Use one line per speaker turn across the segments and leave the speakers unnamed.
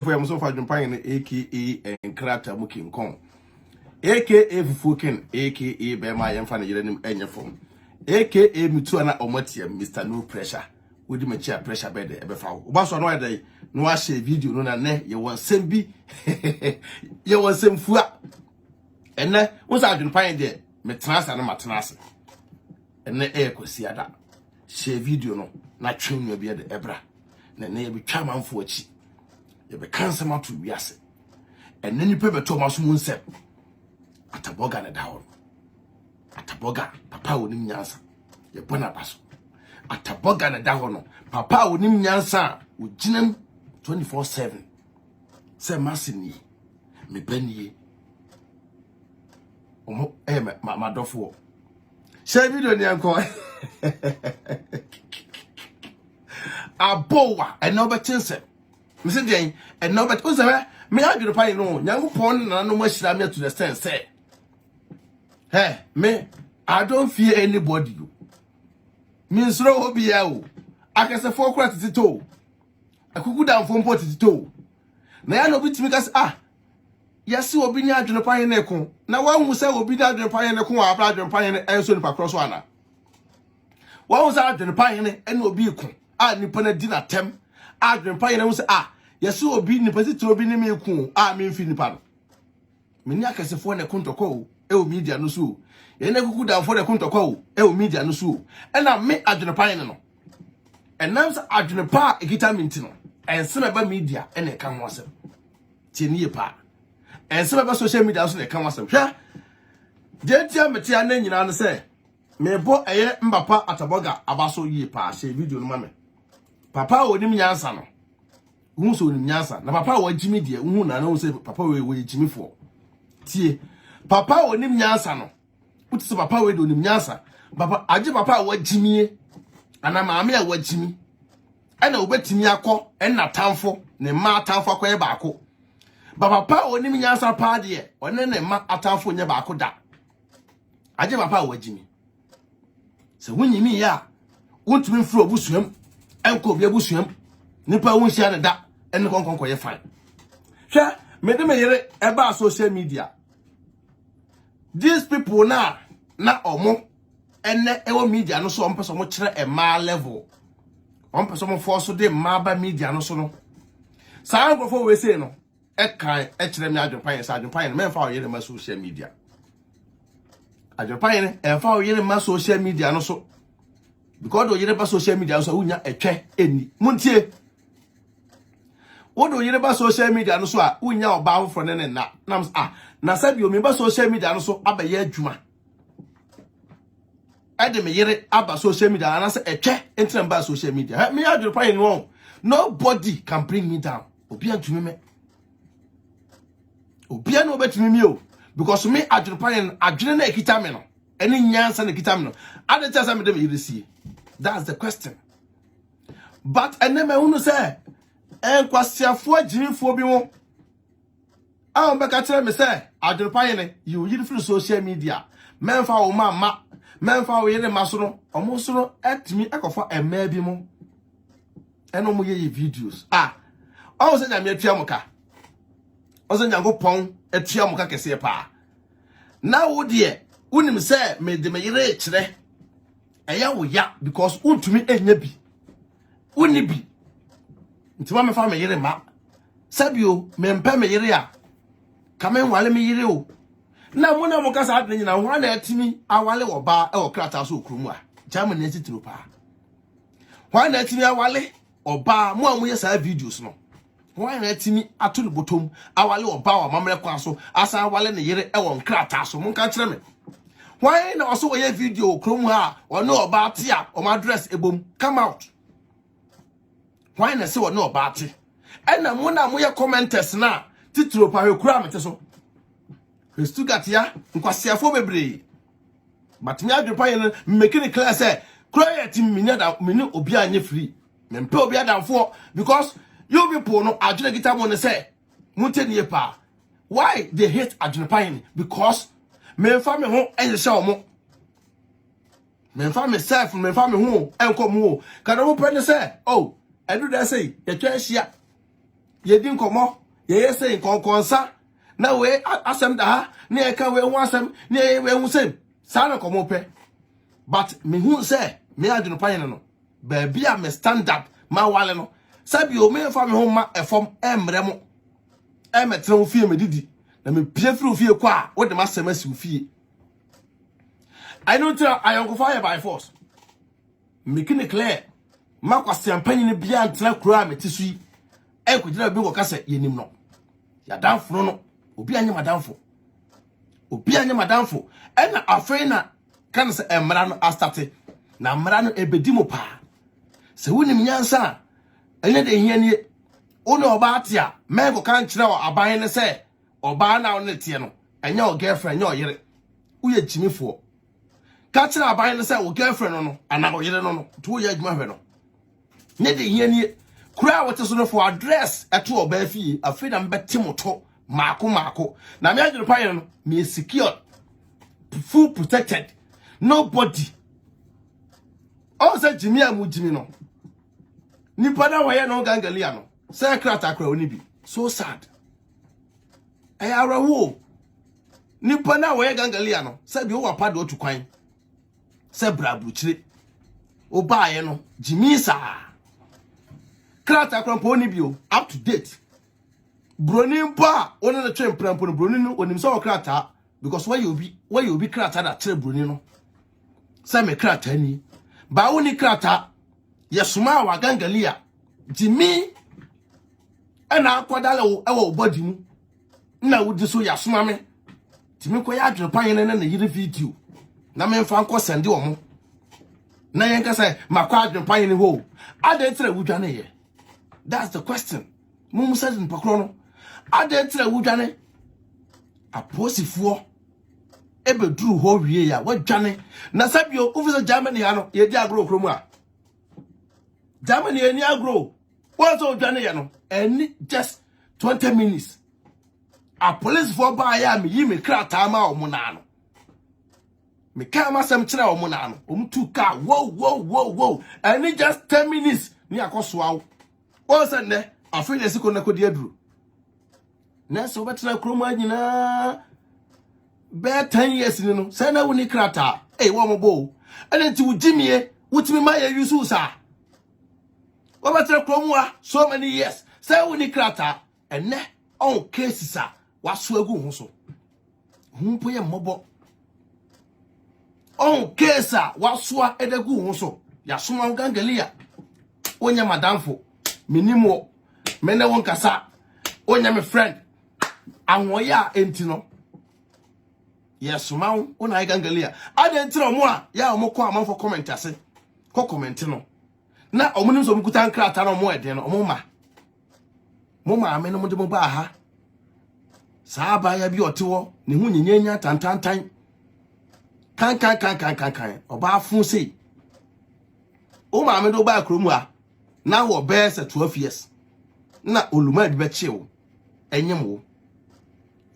for him so far jumping aka and character muking kong aka fufuken aka bema yam fan yerenim enya form aka mitu ana omotie Mr. No Pressure wodi me chia pressure bed e be fa wo ba so no ade no a share video no na ne ye won sem bi ye won sem fua enne wo sa jumping de me transa na matenase enne e kwasi ada share video no na twenu bi de ebra na ne ye bi twa manfo achi ye be cancer matu wiase enne ni pe beto maso mu nsem ataboga na dawo ataboga papa wonim nyansa ye bona baso ataboga na dawo no papa wonim nyansa oginem 24/7 se masini me banie omo ma dofo share video ni anko abowa eno betense me say den eno bet o say me adwere pan no nyankopon na no mashira me to the sense say hey me I don't fear anybody me sro obi ya o akase for kura titito akuku dan fo mpo titito na ya no bitimi ka say yesi obi ni adwere pan na ekon na wanhu say obi da adwere pan na ekon wa abra adwere pan na enso ni pa cross ana wanhu say adwere pan na ene obi ekon nipa na di na tem adwere pan na hu say yesi obi nipa titiro obi ni me ekon me mfi nipa no me ni akase fo na ekon toko o media no so ye na kuku dan fo na ekon toko o media no so e na me adwere pan no enam say adwere pa ekita minti no ense me ba media e na ka ho asem tie ni pa ense me ba social media so na ka ho asem hwa de tia metia na nyina no say me bo eye mbapa ataboga abaso yie pa share video no ma me papa onim nyansa no hu so onim nyansa na papa wa jimi de hu na no say papa we jimi fo tie papa onim nyansa no utse papa we do onim nyansa papa age papa wa jimi ana maame a wa jimi ana obetimi akọ enna tamfo ne ma atamfo akọ e baako papa onim nyansa pa de one ne ma atamfo nye baako da age papa wa jimi se wunyimi ya wontumi mfuro obusuam enko bi abusuam nipa wonhia ne da enne konkonko ye fine hwe me de me yere eba social media these people na omo enne ewo media no so ompeso mo kire e ma level ompeso mo force de ma ba media no so no sa grofo we say no e kan e kire me adwopan sa adwopan me mfa o yere ma social media adwopan e fa o yere ma social media no so because do yere ba social media so unya etwe eni muntie wodo yere ba social media no so unya oba afro ne na na sabi o me ba social media no so abaye adwuma ade me yere aba social media na say etwe entra ba social media me adwere pan no nobody can bring me down obi antumi me obi an obetumi me o because me adwere pan adwere na ekita me no eni nyansa na ekita me no ade tell say me de me yere sie. That's the question. But eneme unu say enkwasiafo ajirifo bi mo beka kire me say adwere ne you yiri free social media menfa wo mama menfa wo yire maso no omo so no etimi ekofa ema bi mo eno mo ye videos o se nya me atua muka o se nya ngopon atua muka kese pa na wo de unim say me de me yire kire eya wo ya because untumi enya bi uni bi ntima me fa me yire ma sabio me mpa me yire a kamen wale me yire o na mo na mo kasa adne nyina ho na atimi awale oba e okrata so okrumu a jam na titiro pa ho na atimi awale oba mo amuye sa videos no ho na atimi atulu botom awale oba wa mamre kwa so asa awale ne yire e won krata so mo nka kire me why na also we video krom ha ono oba tia o ma address ebom come out why na say ono oba ti ena mo na mo ye commenters na titiro pa hekura mete so Stugat ya nkwasiafo bebre but me adwe pa yen make it clear say quiet me ni obi anye free me mpe obi adamfo because you people no adwene gita mo ne say munteni pa why they hate adwene pa yen because me fa me ho enhye omo me fa me self me fa me ho enko mo kada mo pene say oh edu da say ye twa hia ye din komo ye say konkonsa na we asem da ha na ye ka we hu asem na ye we hu sem sa na komo pe but me hu say me adwene pan no ba bia me standard ma wale no sabi o me fa me ho ma efom emre mo emetre wo fie me didi na me pie firi fie kwa wo de ma sem asi fie I don't tell I go fire by force making it clear ma kwase ampanyi ne bia antena kura metisu yi e ko gina bi ko kasa yenim no ya danfo no obi anye madamfo e na afei na kan se emra no astate na mra no ebedi mo pa se wonim nyansa ene de hia nie ono oba atia me ko kan kire o aban ne se oba na ono tie no enye o girlfriend enye o yere uye chimifo ka kire aban ne se o girlfriend no ana o yere no to ye adwuma hwe no ne de hia nie kura wote so no for address eto oba fie afei na mbeti moto mako na me adwene pa no me secure full protected nobody say Jimmy amu Jimmy no nipa na waye no gangalia no say krata kra oni bi so sad arawo nipa na waye gangalia no say bi o wapa do tukwan say brabuchire o baaye no Jimmy sa krata kra po oni bi o up to date broni pa oni na twen prampo no broni no onim so krata because why you be krata da tere broni no say me krata ni ba woni krata yesuma wa gangalia Jimmy ana akwadale wo ewo body mu na wudi so yasuma me Jimmy ko ya adwene pan ne na yire video na me mfa nko sende wo mo na yen ka say makwa adwene pan ne ho ade tere wudwane ye that's the question mum said in pakro no ade tere wudwane aposifuo ebeduru ho wie ya wadwane na sabio officer Germany ya no ye di agro kromu a Germany any agro what's all dwane ya no any just 20 minutes a police for ba ya me yi me krata ma o mu na no me ka ma sam kira o mu na no o mu tu ka wow any just 10 minutes ni akoso awo o se ne afin esiko na kodi aduru na so betra kromu anyina be 10 years ni no say na woni krata wo mo bo ene ti wujimie wutimi ma ya yusu sa wo betre kromu a so many years say woni krata ene on cases a waso agu ho so humpo ye mmobo on case a waso edagu ho so ya soma gangalia onya madamfo minimo mene won kasa onya me friend anwoya enti no yes ma una gangalia ade ntira mo a ya mo ko amanfo comment ase ko comment no na omunim so mkuta nkrata no mo eden no mo ma ame no mo de mo ba ha saaba ya bi otewo ne hu nyenya tantantan kan oba fun sei o ma ame do ba kromu a na wo be se 12 years na oluma bi be chewo enyem wo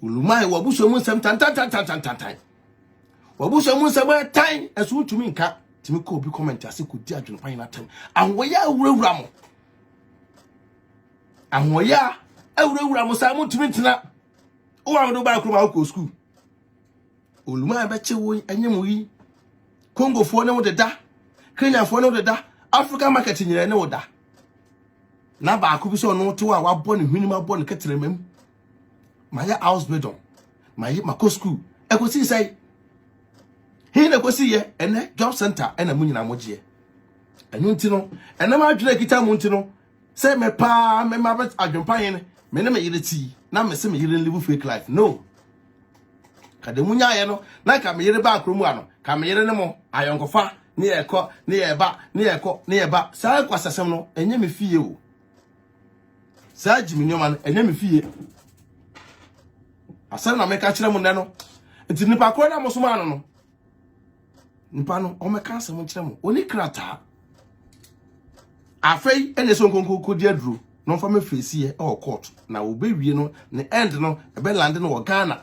ulumai wabuso mu nsem tan wabuso mu nsem tan esu tumi nka timi ko bi comment ase ko di adwene pan na tan anwoya awurawura mo anwoya awurawura mo sa mu tumi ntina o wa do ba kroma ko school ulumai be chewo enyem yi Congo fo ne wo deda Kenya fo ne wo deda Africa market nyere ne wo da na ba ko bi so no to a wa bo ne hwinima bo ne ketremam maya house bedon my school e go see say he na go see ye ene job center ena munyina mogie enu ntino ena ma adwena kita mu ntino say me pa me ma bet adwempan ne me ne me yire ti na me se me yire live fake life no kade munya ye no na ka me yire ba akromu ano ka me yire ne mo ayonkofa ne ekọ ne eba sa kwasasem no enye me fie o sa jimi nyoma no enye me fie asem na meka kire mu ne no nti nipa ko na musuma no nipa no o meka asem kire mu oni krata afei ene so nkonko di aduro no fa me face ye e court na obewie no ne end no e be land no wo Ghana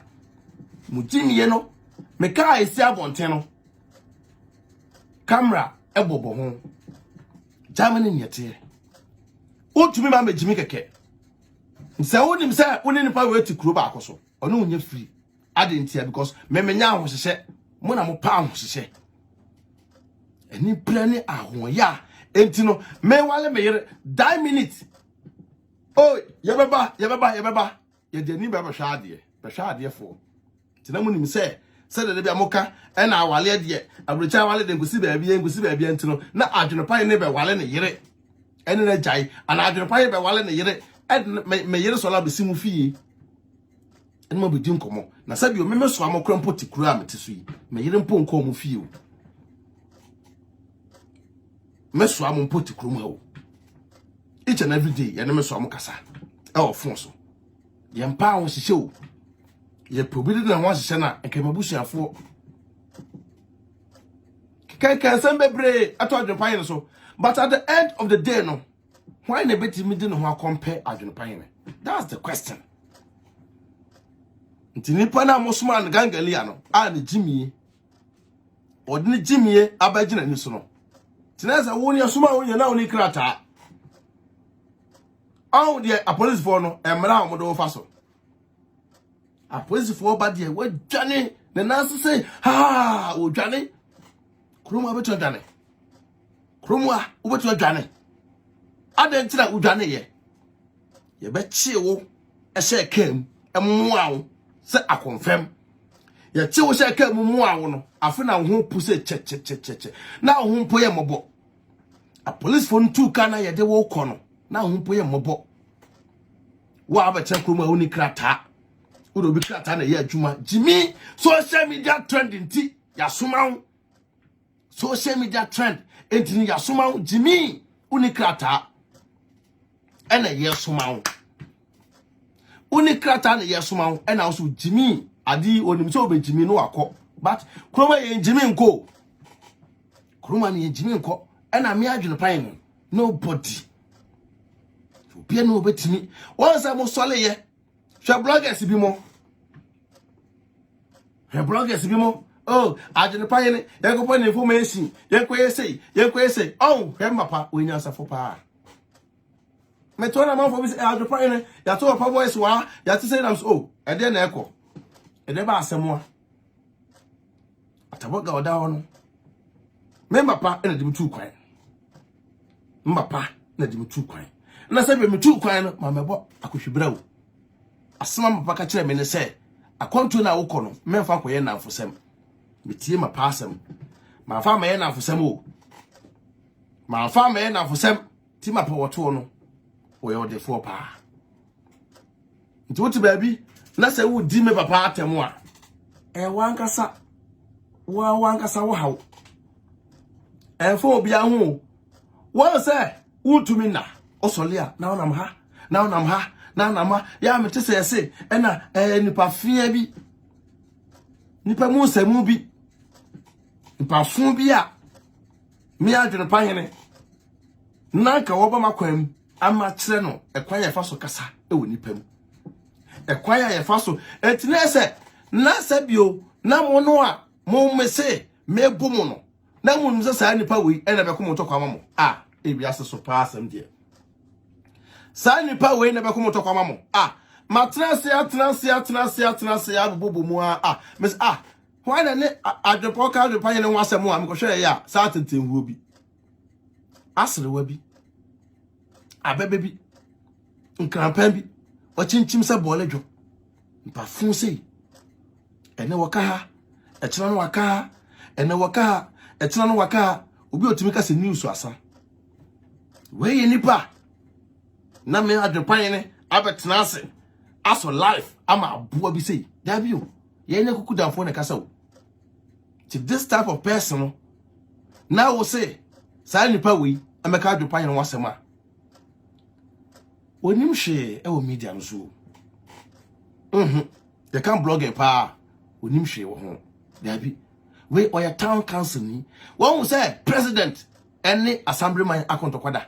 mutimiye no meka esi abonten no camera e bobo ho Germany nyete otumi ma me jimi keke Say wonim say woni nipa we ti kuro ba akoso. Ono unye free. Adentia because me menya ahohye. Mo na mo pa ahohye. Eni plane ahoya. Enti no me wale me yere 10 minutes. Oh, yebeba. Ye de ni be hwa ade fo. Tina mu nim say de bia moka e na awale de abrocha awale de ngusi ba bia enti no na adwenopan ne be wale ne yere. Ene na jai ana adwenopan be wale ne yere. Me yere sola be simu fie. Ene ma be di nkomo. Na sabi o me so amokra mpo tikuru a mete so yi. Me yere mpo nko mu fie o. Me so am mpo tikuru mu ha o. Each and every day, me so am kasa. E o fon so. Ye mpa ho hihye o. Ye probidi na ho hihye na nke mabusuafo. Kan san bebre ato adwonpan so. But at the end of the day no, why na beti me di no ho compare adwonpan? That's the question. Ntini pa na mosman gangalia no, a ne jimie. Odine jimie abagina ni so no. Tinasa woni asuma woni na woni krata. Oh, dear, a police for no, and Madame Modo Faso. A police for bad dear, what Johnny? The nurse say, ha, oh, Johnny. Kruma better Johnny. Kruma, over to Johnny. I didn't tell you, Johnny, ye. You bet chill, a share came, and wow, say I confirm. Your chill share came, wow, I found out who pussy che. Now, whom pay a mobo. A police phone 2 canna, ye de walk on. Na humpo ye mobo wa abeche kroma oni krata udo bi krata na ye adwuma Jimmy social media trend nti ya soma social media trend enti ya soma Jimmy uni krata ena ye soma uni krata na ye soma ena also Jimmy adi onim so be Jimmy no akọ but kroma ye Jimmy nko kroma ni ye Jimmy nko ena me adwene pan nobody Pia no betimi once am sole ye hwe bloggers bi mo oh adwene pa ye ne yekopo ne information yekoye sei oh hwe mapa onya asafo pa me to na man for bi adwene pa ye ne ya to pa voice wa ya ti say nam so oh e de na ekọ e de ba asemo a ataboga oda ho no me mapa na dim tu kwan mapa na dim tu kwan na se be me tu kwan no ma mebo akohwebra wo asema mapa ka kire me ne se akonto na wo kọ no memfa koye na afosem metie ma pasem ma fa ma ye na afosem o ma fa ma ye na afosem ti ma pa woto no wo ye odefo pa nti wote baabi na se wo di me papa atemu a wankasa wo hawo fo obi ahu wo se wutumi na osolia na onam ha ya mete se yese ena nipa fia bi nipa mu samu bi nipa fun bi a me adwene pahene na ka wo ba makwam ama kire no ekwan ya fa so kasa ewo nipa mu ekwan ya fa so etine se na sabio na mo no a mo mese mebo mo no na mo nse sa nipa wi ena be ko mo to kwa mo ebi ase so pa asem de sa nipa we na be ko mo to kwa mo matranse abubo mu mes why na ne adwopo ka adwopa ye ne ho asem a me ko hwe ya sa tentenhuo bi asere wa bi abebe bi nkrampan bi o chinchim se boledwo mpa fun sei ene waka ha echena no waka ha ene waka ha echena no waka ha obi otimi ka se news asa we ye nipa na me adwopan ne abetena ase aso life ama aboa bi sei dabio ye ne kukudafo ne kasa o to this type of person now we say sa nipa we ameka adwopan ne wasema onim hwe e wo media no so you can blog e pa onim hwe wo ho dabi we oya town council ni won say president any assemblyman akontokwada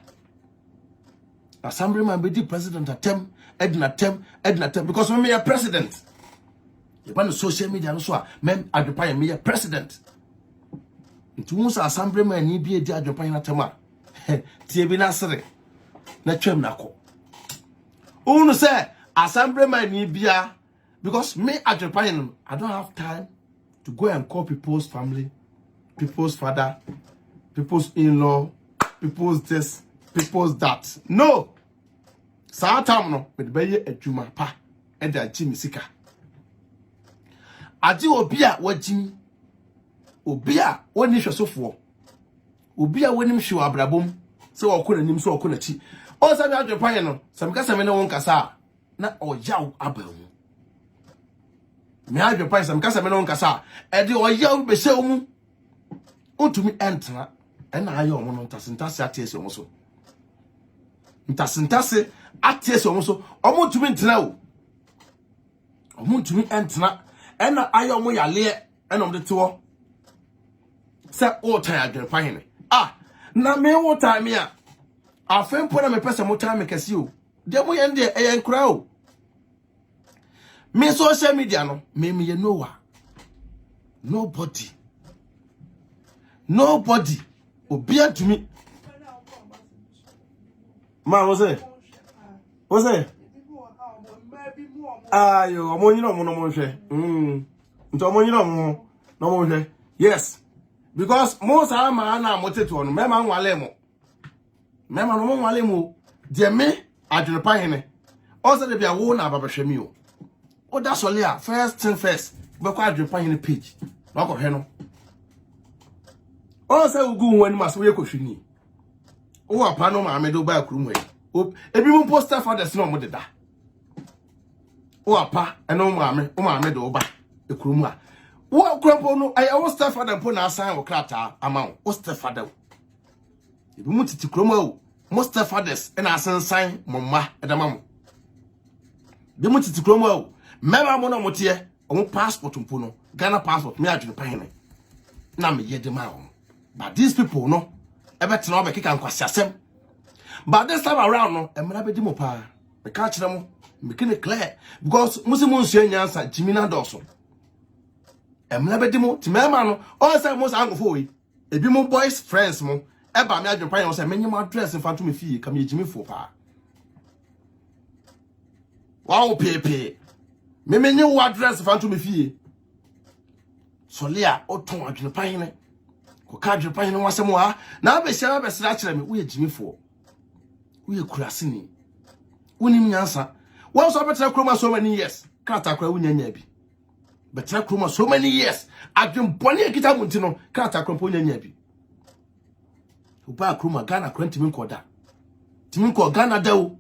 assemblyman be the president atem edna because me a president you ban social media no so a men adwopan me a president nti won say assemblyman ni bi edi adwopan atem a tie bi na sere na twam na ko unu say assembly man ni bia because me adrepan I don't have time to go and call people's family, people's father, people's in-law, people's this, people's that. No. Saa time no me be ye adwuma pa e da gimi sika. Ade obi a wagim obi a woni hwesofo obi a wonim hwe abrabom se wokona nim se wokona chi o sa me adwepan no se me kasa me ne won kasa na oyaw abamu me adwepan se me kasa me ne won kasa e de oyaw be se mu otumi entra e na ayo mo no ntasentase atese mo so ntasentase atese mo so omo tumi ntra o omo tumi entra e na ayo mo yale e no de to se o tan adwepan ne na me wo time a afempo na me pese mo time kesi o de mo yen de e nkura o me social media no me ye no nobody obi atumi ma wo say ayo omo nyina mo no mo hwe nto omo nyina mo no mo hwe yes because most are man na moteto no mema nwale mo mema no mo nwale mo de me adwepa hene o se de bia wo na babahwemi o o da sole a first thing first be kwa adwepa hene page na ko hwe no o se ugu wani maso ye kohwini o apa no ma amedo ba krum he ebi mu poster fathers no mo de da o apa eno ma amedo ba ekrum a wo krompo no ay wo Stepfather mpo na asan wo krata ama wo Stepfather ebi mu titi kroma o mo Stepfathers na asan san momma edama mo bi mu titi kroma o mema mo na motie o passport mpo no Ghana passport me adwene pan na me yede ma o but these people no ebetena obekeka nkwasiasem but this time around no emra bedi mo pa me ka kire mo me kine clear because musimu nsu nyansa jimina doso emla bedimo timema no o say mo sa ngofo we ebi mo boys friends mo e ba me adwepan yo say menyim address fa to me fie kam yejimi fo pa wow pepe me menyi wo address fa to me fie so lia o ton adwepan ne ko ka adwepan ne wasem wa na be hia be sra kire me wo yejimi fo wo ye kurase ni wonim nyansa wo so betra kroma so many years kata kwa wunyanya bi betra kroma so many years adwempone ekita munti no kata krompo nyanya bi uba kroma Ghana kwenti min koda timi ko Ghana dawo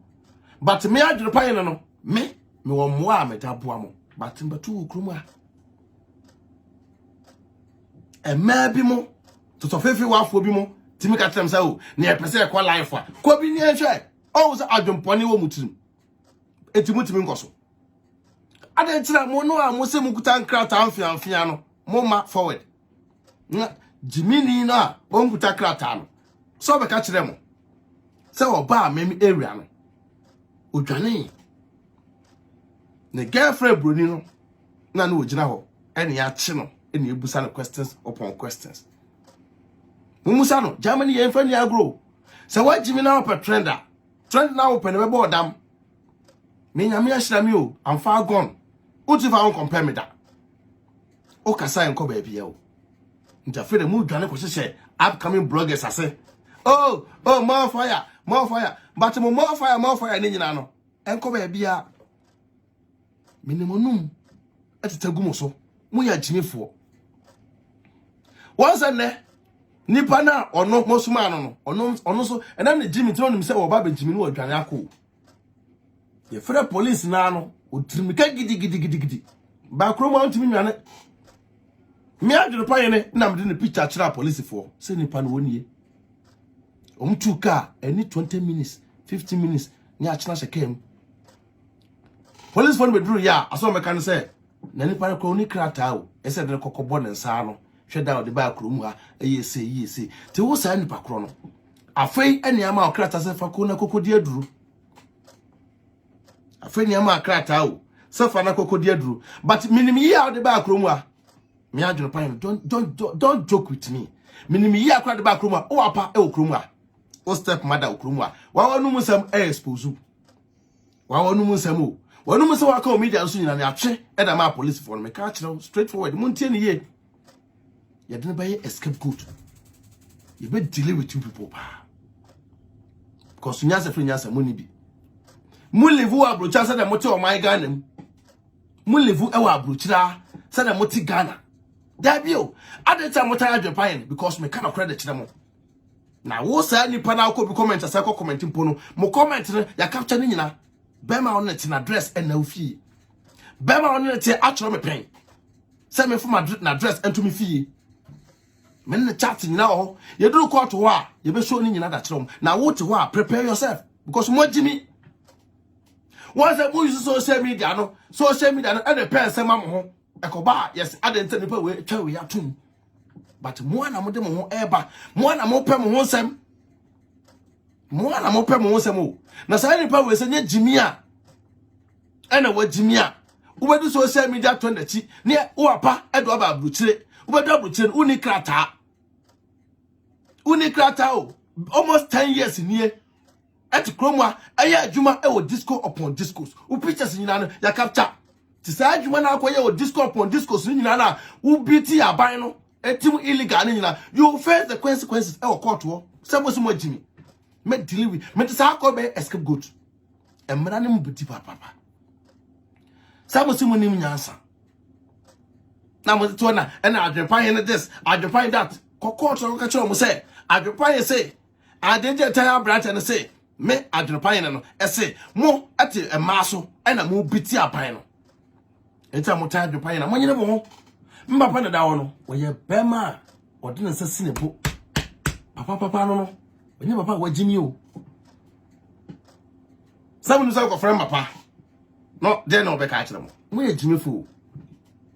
but me adwepan no me wo moa me daboa mo but mbatu kroma ema bi mo to fefe wafo bi mo timi ka trem sa o na e pese e kwa life a ko bi ni ehwe o so adwempone wo mutirim etimutimi nkoso ade tira mo no a mo se mukuta nkrata amfiamfia no mo ma forward na jimini no a o nkuta krata no so be ka kire mo se oba memi area no odwane ne girlfriend broni no na no ogina ho ene ya chi no ene ebusa no questions upon questions mumusa no Germany ye mfani agro se wa jimina op trend na open be bodam me nyame ahira mi o am far gone uti fa on compare me da o kasa enko ba bia o ntafere mu dwane ko hye upcoming bloggers ase oh more fire but more fire ni nyina no enko ba bia minimonum atetagu mo so mu ya jimifo once ne nipa na ono mosuma no ono so enam ne jimi tro nim se wo ba be jimi no dwane akọ ye frɛ police na no otrimika gidi ba kroma ntimi nwane me adwere pa yene na mede ne picture kira police for se nipa no wonie omtu ka any 20 minutes 15 minutes ni akina shekem police phone bedru ya aso meka ne se na nipa ko ni krata o ese de kokobo ne nsa no hweda o de ba kromu ha yese te wo sa nipa kro no afei ene ama o krata se fa ko na kokodi aduru afeni ama krata o safa na kokodi aduru but minimi ya de ba kromu a me adwene pan don't joke with me minimi ya kwa de ba kromu a o apa e o kromu a o step mother o kromu a wa wonu musam e expose wa wonu musam o Wanu mo se wa ka media nso nyina ne atwe e da ma police for me ka kire straight forward mo ntie ne ye ye de ba ye escape goat you be deal with you people pa because nyasa free nyasa money bi mo live wa abrocha say da mo te o my Ghana mo live e wa abrochira say da mo te Ghana da bio adeta mo tire Japan because me kind of credit kire mo na wo say nipa na ko bi comment say ko comment mpo no mo comment ya capture ni nyina bema on net na address and na ofie bema on net atro me pen say me from na address ento me fie me na chat nyina ho ye do court ho a ye be show ni nyina da kire na wo te ho a prepare yourself because mo jimi once I use social media no e dey pen say ma mo ho e ko ba yes adent nipa we twa we atum but mo na mo de mo ho eba mo na mo pe mo ho sem mo na mo pe mo ho sem o na say nipa we say nya jimi a ena wa jimi a wo be do social media to ndachi ne wo apa e do aba abruchire wo be do abruchire uni krata o almost 10 years nie at kromwa aya adwuma e wo disco upon discos wo pictures nyina no ya capture ti say adwuma na akoye wo disco upon discos nyina na wo biti aban no etim illegal nyina you face the consequences e wo court wo say mo so mo jimi me deal with me ti say akobe escape goat emra ne mbiti papa say mo so mo nim nyansa na mo to na e na adwepan ne this adwepan that court ko ka kire mo say adwepan say adenje tire branch and say me adwepan no e say mo ate emaso e na mo biti apan no eta mo tire adwepan na mo nyine mo ho mbapa na da wo no wo ye bema odi na sasi ne bo papa no onye papa wajimi o sabu no say ko friend papa no dey no be ka kire mo ye jimi fu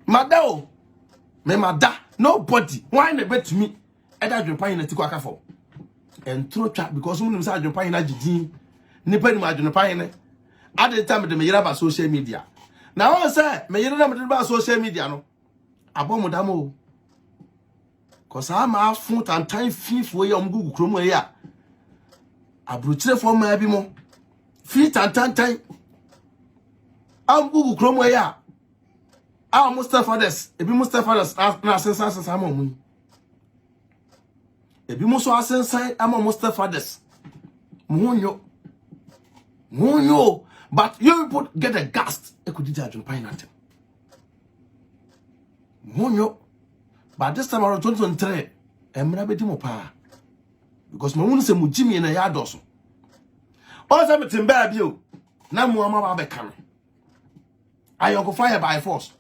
madao me mada nobody why na betumi e da adwepan na ti ko aka for and throw chat because we say adwepan na jidin nipa ni adwepan ne ade time de me yira ba social media na won say me yira na me ba social media no abomodamo cause ama afun tantan fifo ye omgugu kromo ye a abruchire fo ma bi mo fi tantan omgugu kromo ye a Mustafa des ebi Mustafa des na sensa ama mu ebi mo so asensan ama Mustafa des munyo but you people get a gas e could judge on pineapple munyo but this time around 2023 emra bedi mo pa because mo wonu se mu jimi na ya doso o se metin ba bi o na mu ama ba be kan ayo go fire by force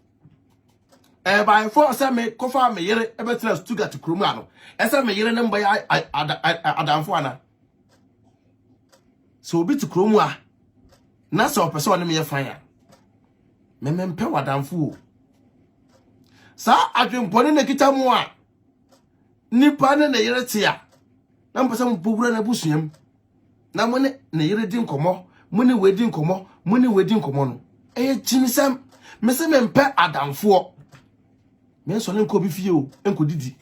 by force me ko fa me yere e betra Stuttgart kromu ano e se me yere ne mba ya adamfo ana so obi ti kromu a na so person ne me ye fire me mpe wadamfo sa adwempone na kita mu a nipa ne yere tia na mpesa mu bogura na busuam na mo ne yere di nkomo mo ne wedi nkomo no e chimisam me se me mpe adamfo me so le nko bi fie o enko didi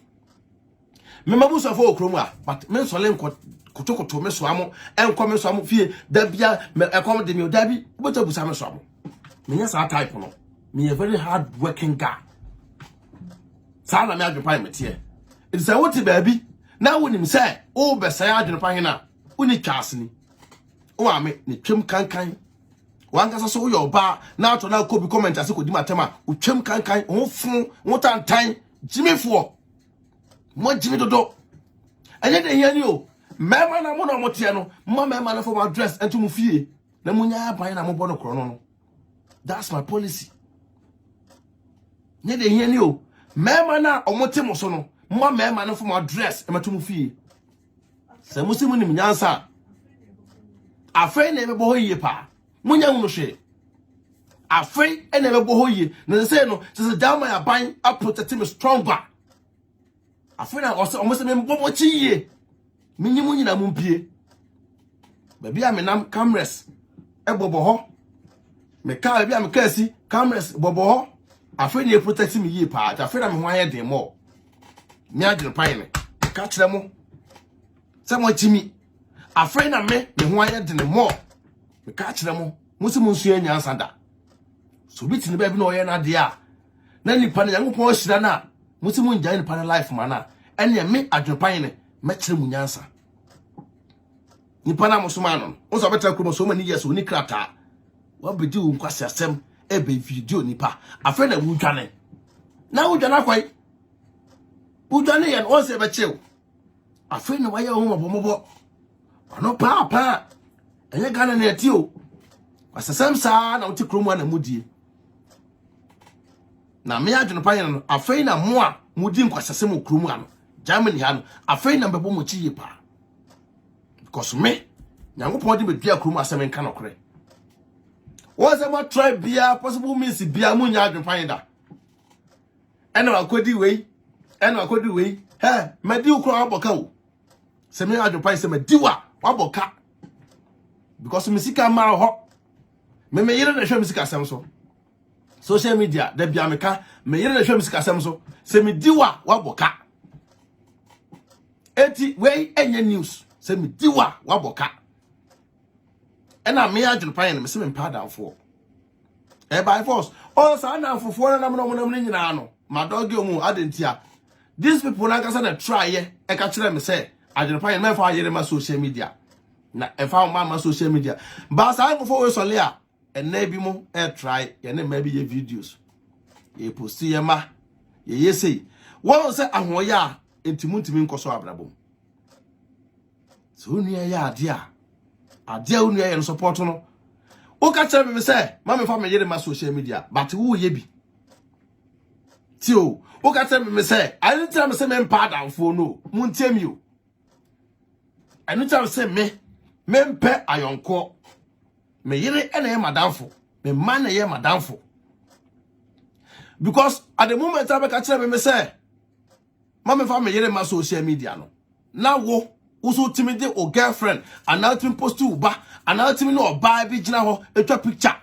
me mabuso fo okromu a but me so le nko kotokoto me so amo enko me so amo fie da bia me ekom de me o da bi obocha busa me so amo me nya sa type no me a very hard working guy sa na me adwepan mete e it say what baby na wonim say o be say adwepan na uni chance ni o ame ne twem kankan wanga so yo ba na to na ko bi comment ase ko di matema o twem kankan o fun o tantan jimifo mo jimi dodo anye de hiani o mema na mo na mo tie no mo mema na for my address ento mu fie na munya aban na mo bo no kro no that's my policy nye de hiani o mema na omote mo so no mo mema na for my address e mato mu fie se musimu ni nyansa afei na be bo hoye pa munya hunu hwe afei na be bo hoye na say no se dama ya ban a protect me stronger afei na o se me bobo chiye minyimu nyina mu mpie ba bia me nam cameras e bobo ho me ka bia me ka si cameras bobo ho afei na protect me ye pa afei na me ho aye den mo mi agire pan ne ka kire mo se mo chimi afei na me ho aye den mo me ka kire mo musi mu nsu anya ansada so bit ni baby no ye na de a na nipa na Nyankopon hyira na muti mu njan nipa na life mana ene me adwopan ne me kire mu nyansa nipa na musoma no wo so betra kuro so mani yeso ni krata wa bedi wo nkwase asem ebe video nipa afa na wudwane na wudwana kwai wudwane ye no se be chew afa na waye ho mobomobo ono pa enye gana na eti o asasem sa na uti kromu na mudie na me adwene pa yen no afei na mo a mudi nkwasasem okromu ano Germany ha no afei na mbebo mo chiye pa because me Nyankopon de bedua kromu asem nka no kore was a try bia possible means bia mu nya adwene pa yen da ena akodi wei he medi ukro aboka wo se me adwene pa yen se medi wa waboka because misika ma ho me yire na hwe misika asem so social media da bia meka me yire na hwe misika asem so se me diwa waboka eti wey enye news se me diwa waboka ena me adwene pan me se me mpa danfo by force all sa na fofo na nam nyina no ma dogi omu adentia these people na kasa na try e ka kire me se adwene pan me fa yire ma social media na efa ma social media ba sa ngofo we sole a ena bi mo try ye na ma bi ye videos ye post ye ma ye say won se ahoye a entimuntimi nkoso abrabom so nua ya ade a nua ye no support no o ka tell me say ma me fa me yere ma social media but wo ye bi ti o ka tell me say I didn't tell me say me mpa danfo no muntemi o I didn't tell me say me mpe ayonko me yire ene ye madamfo me man ye madamfo because at the moment I be ka kire me say mama fa me yire ma social media no na wo so timi de o girlfriend and now timi post to ba and now timi no ba bi gina ho etwa picture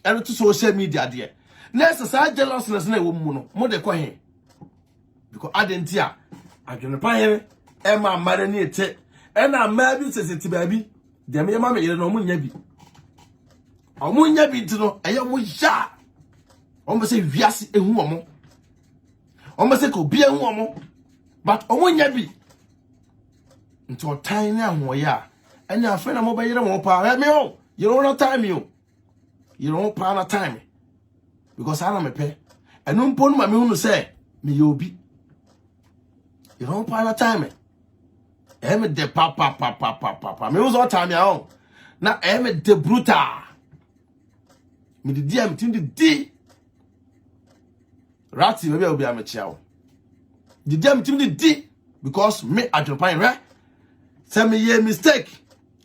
and to social media there next say jealousness na wo mu no mo de ko he because adentia adwene pa here e ma mare ni ete e na ma bi seseti ba bi dem ye ma me yire no mo nya bi omunya bintino eye mo ya omo se wiase ehu omo se ko bia ehu omo but omunya bi nto tan na ahoya ene afa na mo ba yire mo pa me o you don't time you don't plan a time because ana me pe enu mpo no ma me hunu se me ye obi you don't plan a time me de pa me uzo time ya o na me de brutal me di am tin di rati me be obi am chia o di am tin di because me adwopan re say me ye mistake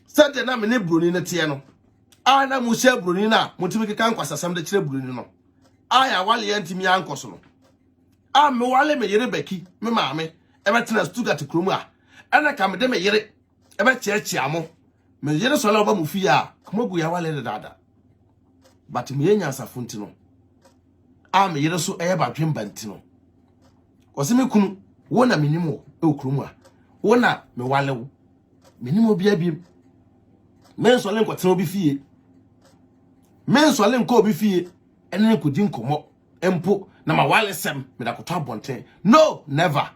said na me ne broni na tie no na mu share broni na mutimi keka nkwasasam de kire broni no ya wale yantimi ankoso no me wale me yere baki me maame e betena Stuttgart kromu ana ka me de me yere e be chiachia mo me yere so la oba mu fi a komagu ya wale de dada but me yenya asafo no me yere so eye badwen bantino wose me kunu wo na menimo e okromu wo na me wale wo menimo bia biem men so le nkotena obi fie men so le nko obi fie ene ko di nkomo empo na ma wale sem me da koto abonten no never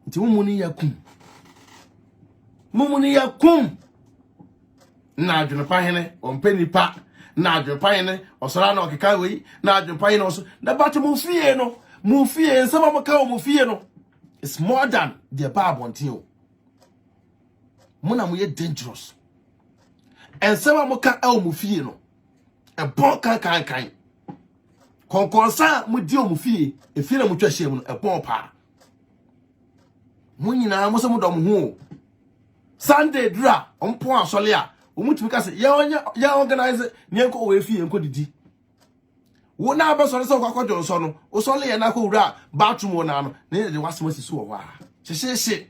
nti mumuni yakum na adwene pa hene ompe nipa na adwene pa hene osora na okeka we na adwene pa hene oso na bat mu fie nsema maka o mu fie no it's more than the abonten o muna mu ye dangerous ensema maka o mu fie no e bon kan konkonsa mu di o mu fie e fie na mu twa hye mu no e bon pa mu nyina mo so mu dom ho Sunday dra ompo asole a omutumi ka se ya organize nyenko o efie enko didi wo na ba sore se kwakwajo nso no o sole ye na ko wura bathroom na no ne de wasema sisu wo wa hye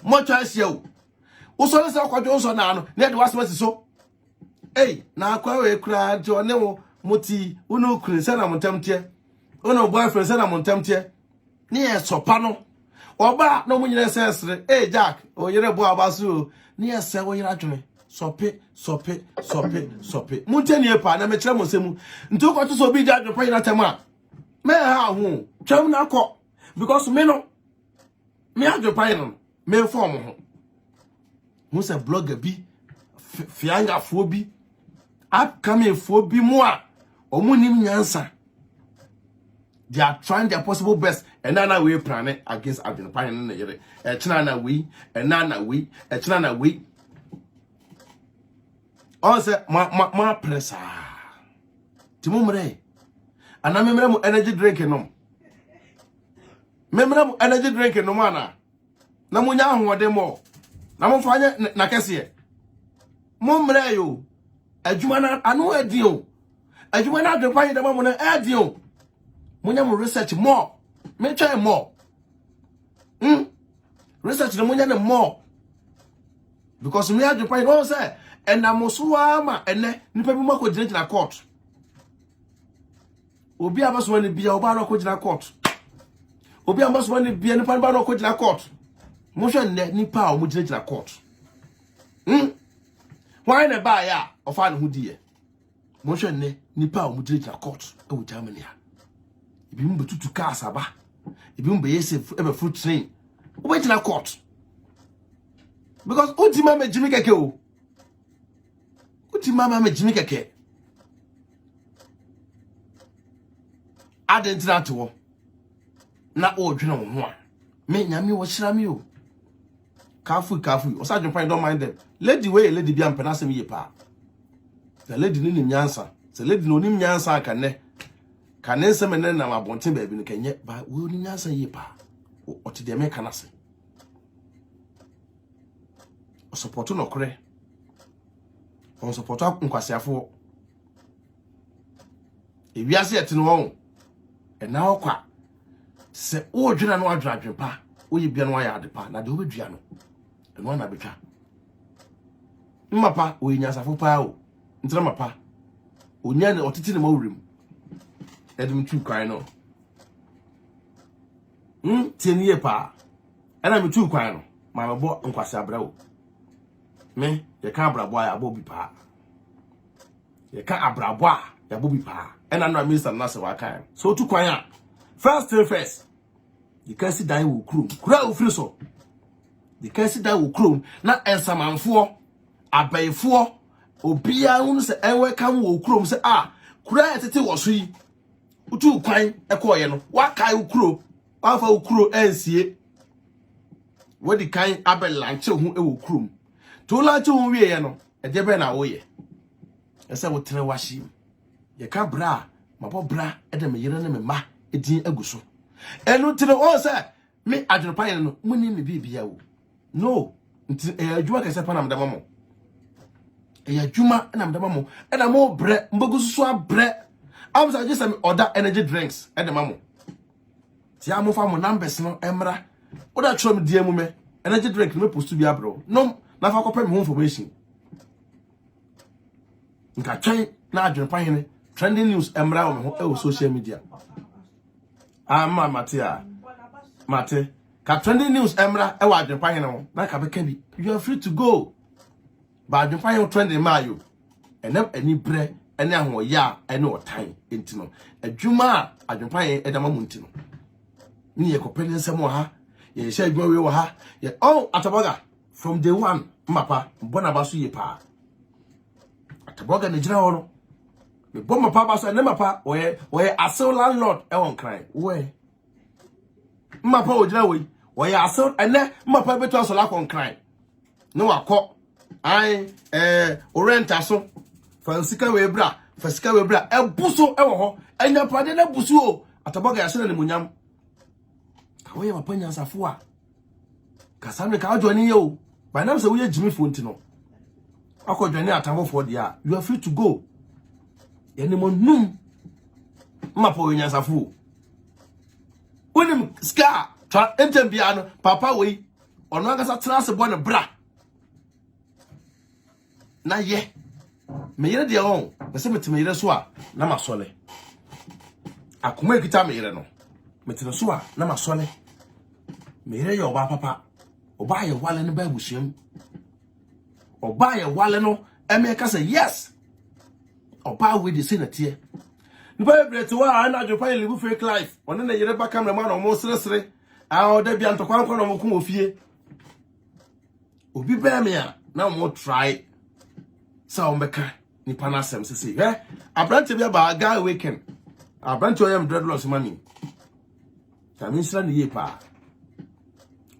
mo twa sia o sole se kwakwajo nso na no ne de wasema sisu na akwa we kura jo ne wo moti unu kure se na montamtie unu boyfriend se na montamtie ne ye sopa no oba no munyere sesre Jack o yere bo abasu ni ese wo yere adwene sope munteni epa na me kire mo semu nto ko to so bi ja adwopa ina tema me ha ho twam na akọ because me no me adwopa ina me inform ho mo se blogger bi fianga fo bi upcoming fo bi mo a omunim nyansa. They are trying their possible best and now we plan against adwopa ina na yere china na we and na we china na we. On say ma pressa. Timumre. And I remember energy drink no. Remember energy drink no mana. Na munya ahode mo. Na mo fanya na kese. Mumre yo. Adwuma na anu edi o. Adwuma na adwopa yi da mo na edi o. Munya mo research more. Me try more. Research na munya na more. Because me adwopa yi don say and amosuwa ma ene nipa bi mako jina court obi abaso ni bia oba ro ko jina court obi abaso ni bia nipa ba ro ko jina court mo hwe ne nipa o mo jina court why na ba ya ofa ne hudie mo hwe ne nipa o mo jina court e wo Germany a ibi mu betutu ka asaba ibi mu be yese e be fruit train o be jina court because ultima me jimi keke o Uti mama me jimi keke. Adentina to na o dwene wo ho a. Me nyame wo hira me o. Kafu. Osa dwempan don't mind them. Lady bi ampena asem ye pa. The lady ni nim nyansa. The lady no nim nyansa aka ne. Ka ne nsem ne na mabonten ba bi no kenye ba wo nim nyansa ye pa. O te de me kanase. O support no kore. On support nkwasiafo ewiase etino won na okwa se o dwena no adwadwepa o ye bia no ya adepa na de obedua no eno na betwa mmapa o yinyasafo pa o ntra mapa onya ne otiti ne mawurim edum tu kwan no tienie pa ana me tu kwan no ma mebo nkwasi abra o me ye ka abrabo ya abobi pa ye ka abrabo ya abobi pa ena no minister na se wa kan so tu kwan a first thing first you can see die wo krum kura ofiri so you can see die wo krum na ensamanfo abaifo obia hu se enwe kan wo krum se kura etete wo so yi utu kwan ekoye no wa kai wo kro wa fa wo kro ensie wodi kan abelanche hu e wo krum to la che hu wie ye no eje be na wo ye ese wo tere washi ye ka bra mabo bra ede me yere ne me ma edin aguso enu tere o se me adwopa ye no muni me bibia wo no nti adwuma kese pa na mdama mo adwuma na mdama mo e na mo bre mbogususu abre amsa je se me order energy drinks e de mamo ti amofa mo numbers no emra oda tro me die mu me energy drink me post bi abro no na fa kopem ho information nka twen na adwopa hene trending news emra wo me ho e social media mate ka trending news emra e wa adwopa hene ho na ka be ka bi you are free to go ba adwopa hene trending mayo enam ani bre ene aho ya ene otan entino adwuma adwopa hene edama mu ntino ni ye kopele nsem ha ye hye adwuma we wo ha ye ataboga from day one mapa mbona baso ye pa ataboga ne jira ho no me bomba pa baso ne mapa we asel landlord e won kran we mapa o jira we asel ene mapa beto asel akon kran no akọ ai orenta so fansika we bra ebuso e wo ho enya pade na busu o ataboga ya sene ne munyam we mapa nyansafo a kasamne ka adwani ye o by now say we jimi fonti no akodwani atamfo dia you are free to go ene monum mapa we nyansafo wonim ska tra entembia no papa we ono agasa trase bo ne bra na ye me yere de on me se metime yere so a na masole akoma ekita me yere no metire so a na masole me yere ye oba papa oba ye wale ne ba busuam Oba ye wale no Emeka say yes. Oba we the same tie. Nipa bebre to wa na adwopa ye live fake life. One na yere ba cameraman no mo sere a da bia ntokwan no mo kum ofie. Obi be me a na mo try. Sa o meka nipa na asem sese. Abrante bia ba guy weekend. Abrante oyam dreadlocks mami. Taminsra ni ye pa.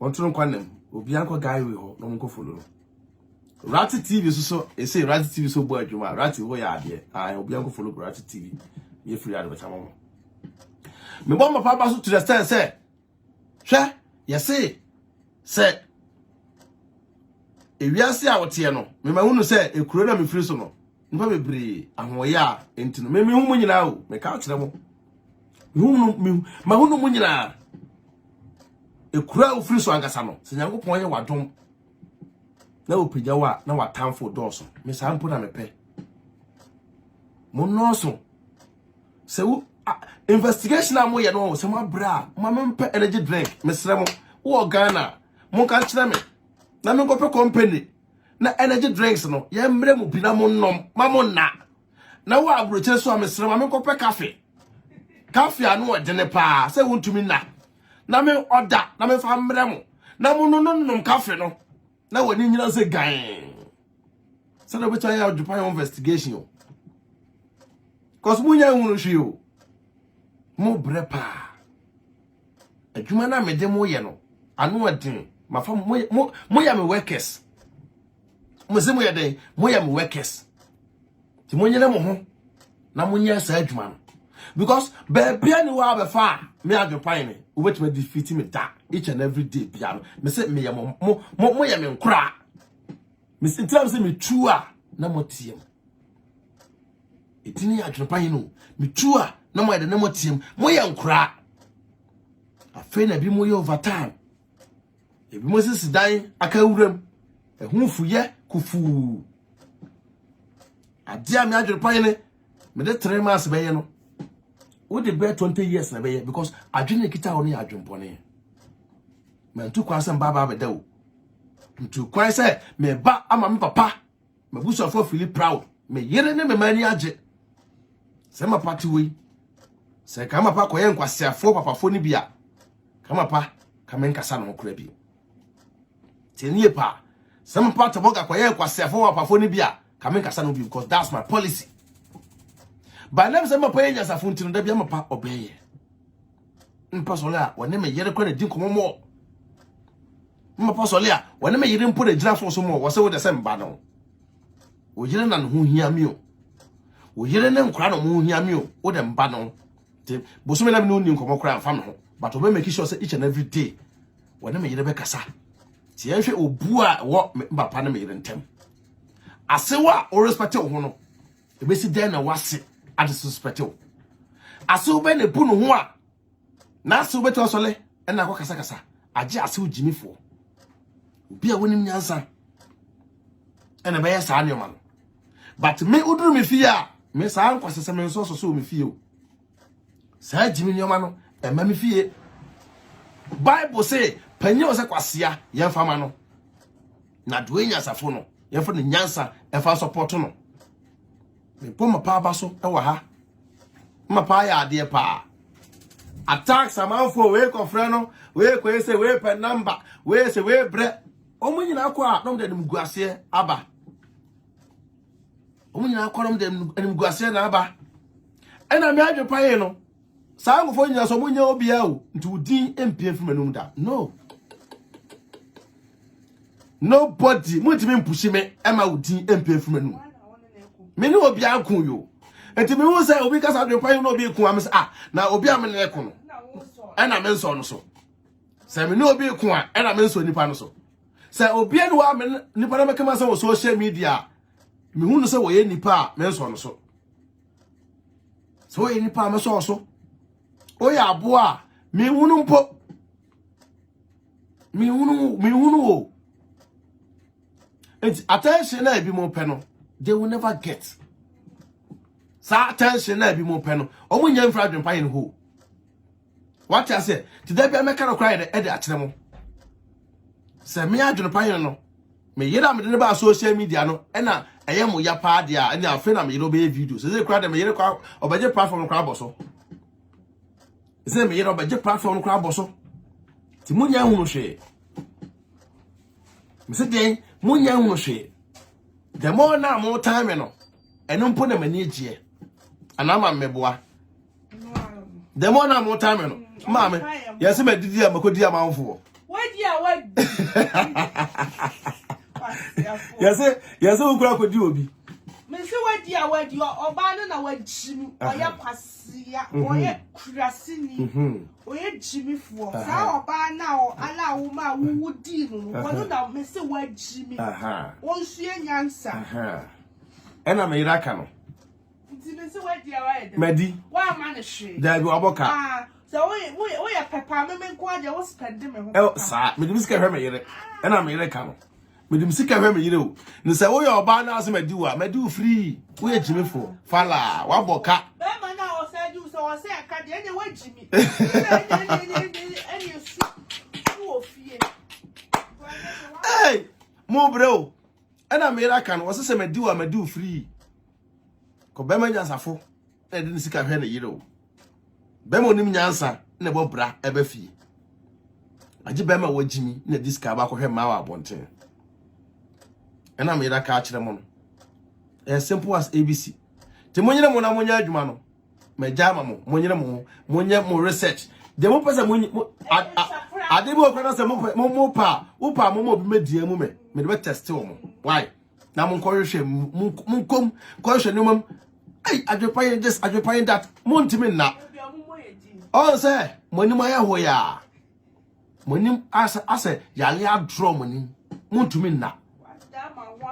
Wonto kwanem. Obi anko guy we ho no mo follow. Ratty TV so say Ratty TV so boy adwuma. Ratty wo ya ade. Obi anko follow Ratty TV. Ye free ad beta mo. Me bomb papa so to the stand say. Hwe, ye say ewiase a wote no. Me ma hunu say ekuro na me free so no. Nfa bebre ahoye a enti no. Me hu mu nyina o. Me ka kire mo. Ma hunu mu nyina. Ekura o free so angasa no. Se Nyankopon ye wadom. Na opija wa na watamfo doso. Me sa mpo na mepe. Mo no so. Se wo investigation am ye no se ma bra ma mempe energy drink mesre mo wo Ghana mo kan kire me na me kope company na energy drinks no ye mre mu bina mo nom ma mo na wo abroche so mesre ma me kope cafe anu odene pa se wontumi na me order na me fa mre mo na mo no nom cafe no na woni nyina se gan se no beto ya Japan investigation o cause munya hunu hwi o mo brepa adwuma na me de mo ye no anu odin mafa mo ya me workers mo se mo ye den mo ya me workers ti mo nyina mo ho na mo nya sa adwuma no because bia ni wa be fa me adwopan ni wo betima defeat me da each and every day bia no me se me ya mo ya me nkura me se tram se me tua na mo tiem etini adwopan no me tua na mo ya de na mo tiem mo ya nkura afi na bi mo ye overtime ebi mo se sidan aka wuram ehunfuye kufu adia me adwopan ni me de 3 months be ye no what the bear 20 years na be because adwene kita woni adwempone man tu kwasem baba be dawo ntu kwan say me ba ama me papa me buso for feel proud me yere ne me mani age se ma party we se ka ma pa koye nkwasiafo papafo ni bia ka ma pa ka men kasa no kura bi tenie pa se ma pa taboga koye nkwasiafo papafo ni bia ka men kasa no bi because that's my policy. Ba na se mapa enya safunti no da bia mapa obeye mpa sole a wone me yere kwa na din komomo mpa sole a wone me yere mpo na gira so mo wo se wo de se mba no wo yere na no hu hia mi o wo yere ne nkura no mu hia mi o wo de mba no te bo so me na me no ni nkomo kura mfa me ho but we make sure say each and every day wone me yere be kasa ti ye hwe obu a wo mpa na me yere ntem asewa o respect wo ho no ebesi den na wase ade suspecto aso be ne bu no ho a na aso be to sole e na akọ kasa age aso jimifo obi a wonim nyansa e na be ya sa ne man but me uduru me fie a me sa nkwasese me nso so me fie o sa jimi nyoma no e ma me fie Bible say panyi o se kwasea ye mfama no na do enyasafo no ye fo ne nyansa e fa support no me poma pa baso e wa ha ma pa ya ade pa attacks amanfo we ko freno we ko ese we pe number we se we bre omunyina akwa no de mguase aba omunyina akwa no de mguase na aba ena me adwe pa ye no sa ngofo nyina so munya obia o nti udin empie fumanum da nobody mutimi mpushi me ema udin empie fumanum me ni obi akun yo enti me hu say obi kasa adwen no obi kun am say na obi am ne kun no e na me nso no so say me ni obi kun e na me nso nipa no so say obi anu wa me nipa na meka ma say social media me hu no say wo ye nipa me nso no so so ye nipa me so o ya abo a me hu no mpo me hu no o enti attention na ebi mo pe no they will never get. Sa attention na bi mo pe no. Omo nya mfra adwen pa yin ho. What I say? Today be make no cry e de akere mo. Se me adwen pa yin no. me yera me de ba social media no na eye mo ya pa de a na afi na me yero be video so say kra de me yere kwa obaje platform kra boso say me yere obaje platform kra boso ti munya hunu hwe me say den munya hunu hwe the more na more time no eno mpo na mani egie anama mmeboa the more na more time no mama yes me didi amakodi amanfo
wadi a wadi
yes ukura kodi obi
me se wadi a wadi oba no na wajimi oya kwasia oya kurasini oya jimifo sa oba na o ala wo ma wo di no wono na me se wajimi wonsu enyansa
ena me iraka no
nti me se wadi a wadi
medi
wa ma ne hwe
da bi oboka
so we pepper me nko ade wo spend me
ho sa me dimsika hwe me yire ena me iraka no me dimsika hwe me yire o ni se wo ye oba na so medi wa medi free wo ye jimifo fala wa boka
be ma na o say do so o say aka de ene wa jimi ene su ofie
hey mo bro ena me iraka no wo se medi wa medi free ko be ma nyansafo e de sika hwe ne yire o be mo nim nyansa na bo bra e ba fie agi be ma wajimi na diska ba ko hwe ma wa abonten ena me iraka a kire mo no as simple as ABC te monyere mo na monya adwuma no majama mo monyere mo monya mo research de mo pesa mo ade bi okwana se mo pa upa mo bi medie mu me de test wo mo why na mo nkohwehwe mo kom kohwehwe no mam ai adwepayen that mo ntimi na oh say monim aya hoya monim asa yale adro monim mo ntumi na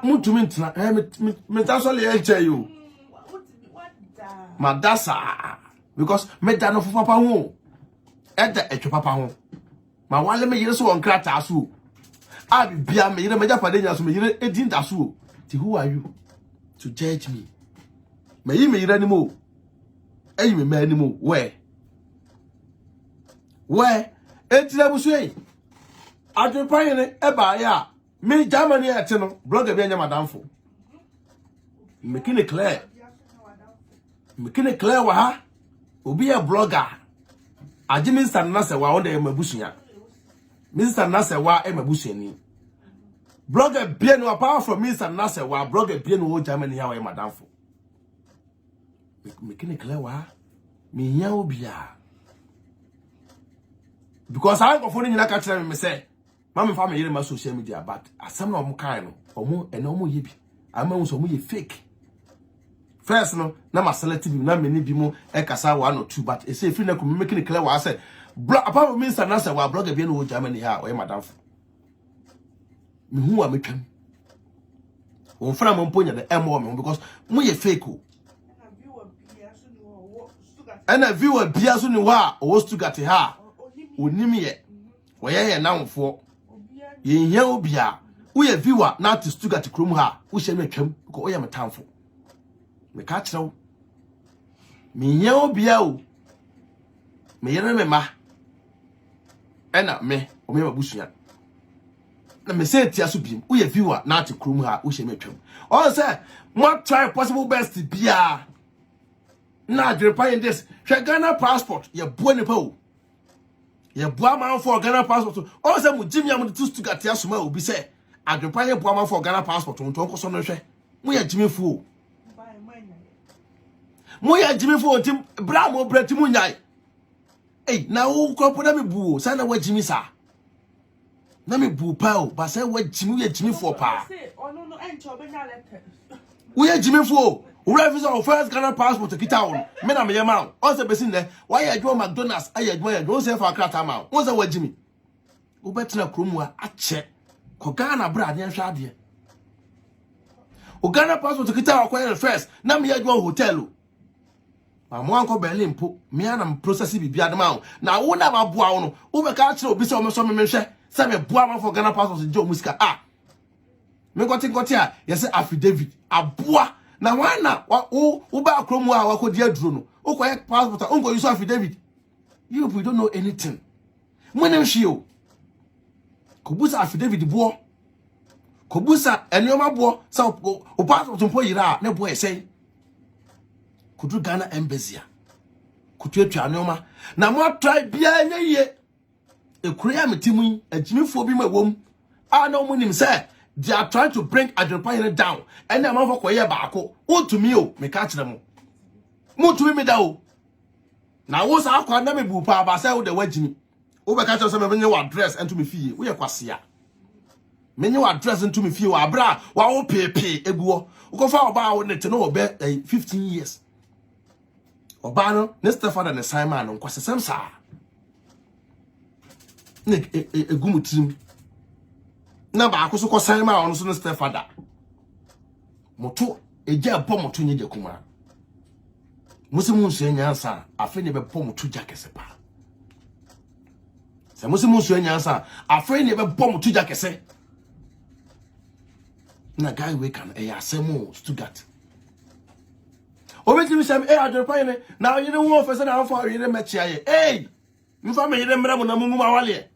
mo ntumi ntna me taso le eche yo madasa because me da no papa ho eda etwe papa ho ma wale me yire so won krata so abi bia me yire me japade nya so me yire edin da so ti who are you to judge me me yire ni mo eyi me ma ni mo where etira busu yi adwepan ne e ba ya me Germany ete no blogger bi anya madamfo mekine clear wa ha obi a blogger agi Mr. Nase wa won de mabusuya Mr. Nase wa e mabusuani blogger bi no apart from Mr. Nase wa blogger bi no wo Germany ha wa e madamfo mekine clear wa me nya obi a because I go for nyina ka kire me say mama fa me yire ma social media but asem na omo kan no omo ena omo ye bi ama hu so omo ye fake first no na ma selective na me ni bi mo e kasa 1 or 2 but e say free na ko me make it clear wa say apart from Mr. Nase wa blogger bi no wo Germany ha o ye madam fo me hu wa metwam won fra mo mponya de emo me because mo ye fake o ana viewer bia so ni wa o Stuttgart ha onimi ye woye nanfo ye hia obia wo ye viewer na to Stuttgart krom ha wo hye metwam ko oye metamfo me ka kirew me hia obia o me yere me ma ena me o me mabusuya na me say tia so biem wo ye viewer na to krom ha wo hye metwam o say mo try possible best bia na adrepan this hwe Ghana passport ye bo ne pa o ye boa man for Ghana passport o say mu jimia mu to Stuttgart ya soma obi say adrepan ye boa man for Ghana passport to nko so no hwe mu ya jimifu o mo ya jimifu tim bra mo brati mu nyai na wo kropo na me bu o say na wa jimi sa na me bu pa o ba say wa jimi ya jimifu pa
no encho be na letter
wo ya jimifu o ura visa of first Ghana passport kita on me na me yema on say besin there why you adwo McDonald's aye adwo ya don say for krata ma won say wajimi wo betina kromu a ache ko Ghana bra de nhwa ade o Ghana passport kita akwa first na me adwo hotel ma mo anko Berlin po me ana process bibia de ma na wo na ba boa wo no wo be ka kire obi say o me so me hwe say me boa ma for Ghana passport je o musika me gotin a yes affidavit aboa na wana wo ba akromu a wakodi aduro no ukoye passport unko use affidavit you people don't know anything when him shio ko busa affidavit bo Kobusa enioma bo sa o passport mpo yira na boy say kudu Ghana embassy kutu atwa enioma na mo try bia nyeye ekura metimu agimifo bi ma wom a na mo nim say they are trying to bring Adrepan down and am for koye baako otumi o me ka kire mo mutumi me da o na wo sa akwa na me bu pa ba say wo de wagimi wo be ka kire say me nye wa address ento me fie wo ye kwasea menye wa address into me fie wa abra wa wo pepe eguo ukofa oba wo net no obe 15 years oba no ne Stefan ne Simon no kwasesem sa ne egumutrim na ba akoso ko Simon on so ne Stefan da moto eja bo moto nye dekuma musimu nsu nyansa afi ne be bo moto jakese pa se musimu nsu nyansa afi ne be bo moto jakese na guy we can asemo Stuttgart obetimi sam Adrepan na yire wo ofese na afọ yire mechia ye mfa me yire mra mu na mungu mawale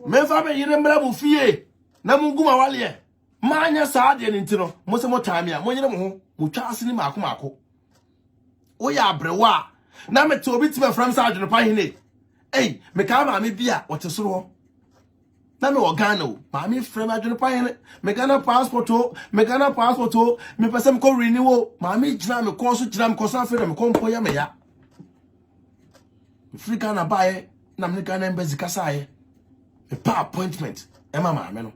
mfa me yire mra mu fie na mungu mawale manya saa de ntino mo se mo tamia mo yire mo ho mo twa asini maako o ya abrewa na me te obetimi from sa Adrepan me ka ma me bia o te soro na me Ghana ma me frame Adrepan me Ghana passport me person ko renew ma me gina me ko so gina me ko so afere me ko mpo ya me ya free Ghana bae na me Ghana embassy kasa ye me pa appointment e ma me no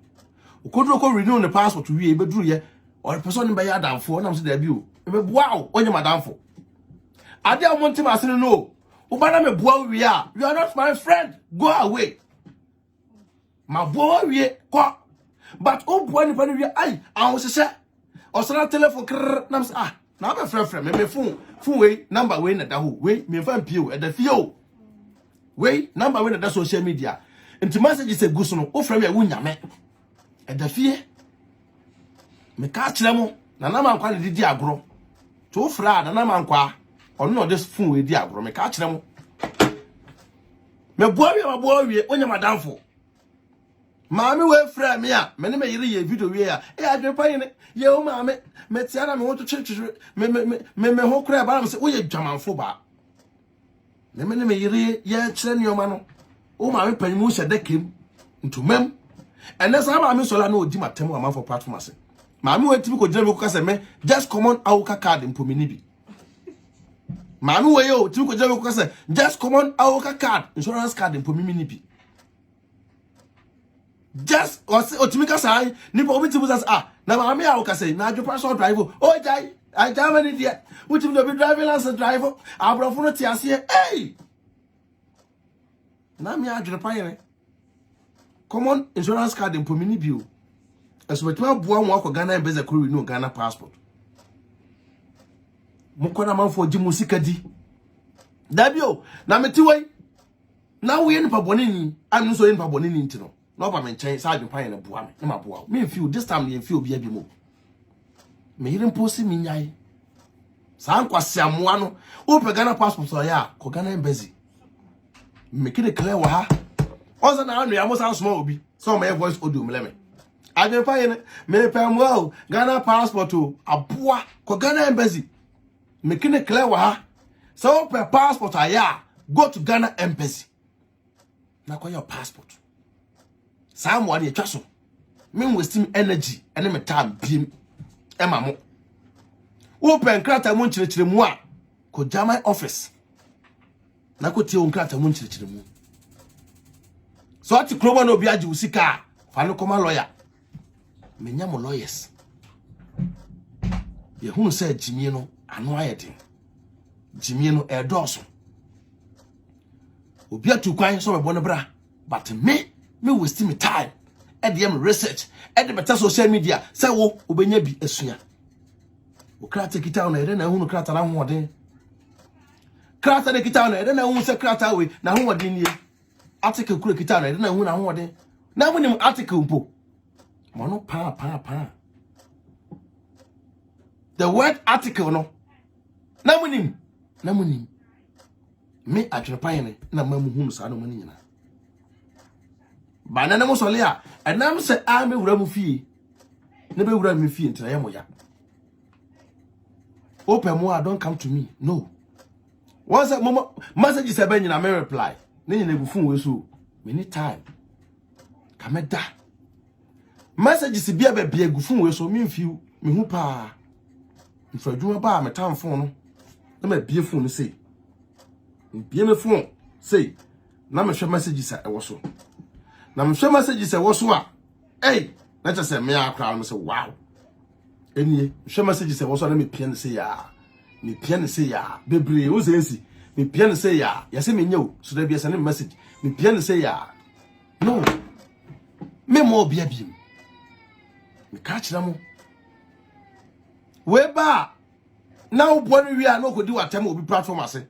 ukodro ko renew ne passport wie be duru ye or person be ya danfo na me se da bi o me bua o onye madamfo ade a monti ma se no u bana me bua wie a you are not my friend, go away. Ma boa wie kwa but o boa ni pa ni wie ai a wo sese o sra telephone krr na na be frɛ me phone we number we na da ho we me fa mpie o e da fie o we number we na da social media nti message se guso no o frɛ me wo nyame e da fie me ka kire mo na na mankwa ne di agro to fra na na mankwa ono no this phone we di agro me ka kire mo me boa wie onya madamfo Mami we frame me a me ne me yire ye video we a Adrepan ye o mami me tiara me woto twetwe me ho kura ba na me se wo ye dwamanfo ba me ne me yire ye kire ne oma no o mami panyimu hye dekem ntumam ene sa mami sola na odi matem amanfo platform ase mami we tibi ko gina me ko kase me just common awuka card mpomini bi mami we yo tibi ko gina me ko kase just common awuka card insurance card mpomini bi just otimika sai nipa obiti busa na mami a okase na Adrepan so drive o jai I Germany dia utim do be driving license drive abrofo no tiase na mi Adrepan common insurance card mpomini bio eso betima bua mo akọ Ghana embassy ko renew Ghana passport mo kona manfo gi musika di dabio na metiwai na we nipa bonini anu so nipa bonini ntino no ba me nchen sa Adrepan na bua me ma bua me feel this time me feel bia bi mo me yire mposi mi nyai sa nkwase amoa no o pe Ghana passport so ya ko Ghana embassy me kide clear wa ha oza na anu ya mo sa small obi so my voice audio me leme Adrepan me pe mo Ghana passport o aboa ko Ghana embassy me kide clear wa ha so pe passport ya go to Ghana embassy na ko your passport Samuel ye twaso me wasting energy ene me time biem e ma mo open krata mo nchirechire mu a ko German office na ko tie on krata mo nchirechire mu so ati kroba no bi agi usika fa no koma lawyer me nya mo lawyers ye hunu say jimie no ano ayedin jimie no edoso obi atu kwan so me bo no bra but me waste me time e dey research e dey better social media say wo obenya bi asua o krata kita na ere na hunu krata na hoden krata de kita na ere na hunu se krata we na hoden nie article kura kita na ere na hunu na hoden na munim article mpo mono pa the word article no na munim me Adrepan na mamu hunu sa no mani nyina banana mo sole a enam se a me wura mu fie ne be wura me fie ntina ye mo ya open more don't come to me no once a message is about nyina me reply ne nyina ebufu we so many time kameda messages bia be bia egufu we so me mfiu me hu pa mfadwuma ba me tam phone no na me bia phone no say bia me phone say na me hwe messages e wo so na me hwe messages e wo so a na cha say me akra no say wow enie hwe messages e wo so na me pia no say ya me pia no say ya bebre wo say si me pia no say ya ya say me nyew so da bia say message me pia no say ya no me mo bia bia me ka kira mo we ba na wo boni wi a no kodi watem obi platform ase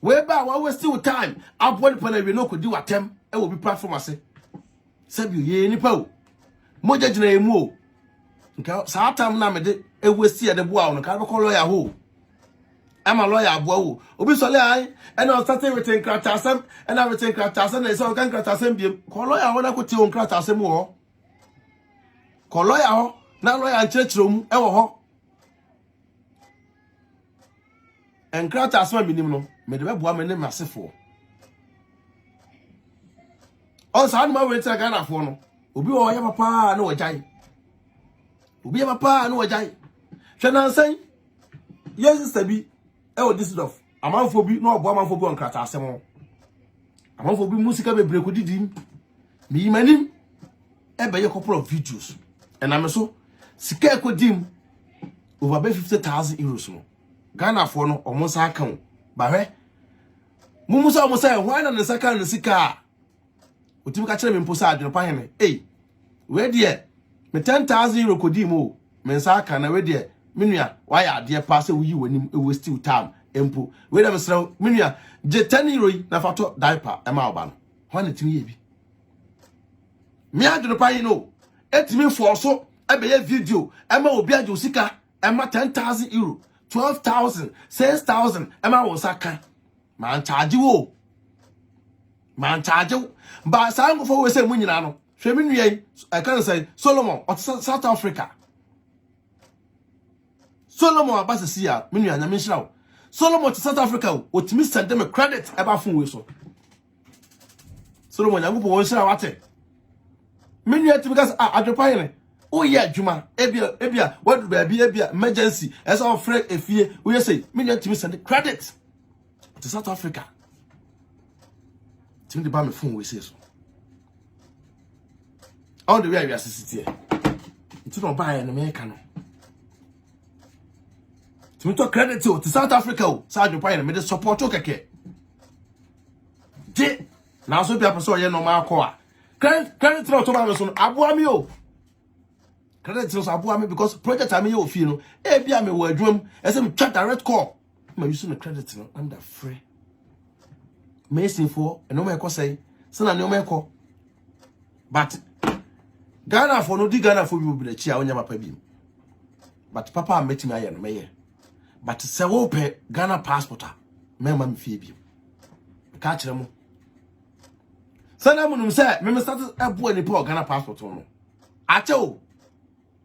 we ba wa waste your time aboni pa na wi no kodi watem e obi platform ase sabi ye ni pa o mo jagina emu o nka sa time na me de e waste ye de bo a no ka be call lawyer ho ama lawyer abo wo obi so le ai e na start everything kratasem e na everything kratasem na so kan kratasem bi call lawyer ho na ko ti on kratasem ho call lawyer ho na lawyer anchechiro mu e wo ho enkrata asma binim no me de beboa me ne masefo on sa ma we tira Ghana fo no obi wo ya papa na wajai obi ya papa na wajai hwe san yes sabi e o this of amanfo bi no obo amanfo bi on krata asem amanfo bi musika bebre ko didim mi manim e be ye couple of videos and am so sika ko dim over 50,000 euros no Ghana for no almost account. But Mumusa almost say, why not the second sika? What you catch them in Posa, you know, hey, where dear, me 10,000 euro could demo, Mensaka, and where dear, Minia, why are dear passer with you when it was still time, Empo, where ever so, Minia, jet 10 euro, Nafato, diaper, a malban. When it me be. Me, I do the pie, no, et me for so, I be a video, Emma will be a Josica, Emma 10,000 euro. 12,000, 6,000, Emma was a can. Man charge you. Man charge you. But some for we say Munano. Femini, I can say Solomon or South Africa. Solomon about to see ya, Minia and Michelle. Solomon to South Africa, what me send them a credit about phone whistle. Solomon, I will say what it. Minia because I do pioneer. Oh yeah, Juma, Ebia, what will be Ebia emergency as our friend if we say million to send credit to South Africa. Tim the Bama phone we say so. All the way we are sitting here. It's not buy an American. To talk credit to South Africa, Sergeant Pine made a support okay. Now so people saw you no more credit to Tomaso, Abuamio. Credit to Abuami because project I mean you feel no ebia me wo adwum esem twa direct call ma use no credit no under free Mason for no me say na no me ko but Ghana for no di Ghana for bi be chi a onya papa bi but papa metimi aye no meye but se wo pe Ghana passport me ma me fie bi ka kire mo sana munum say me start abo ni po Ghana passport no ache o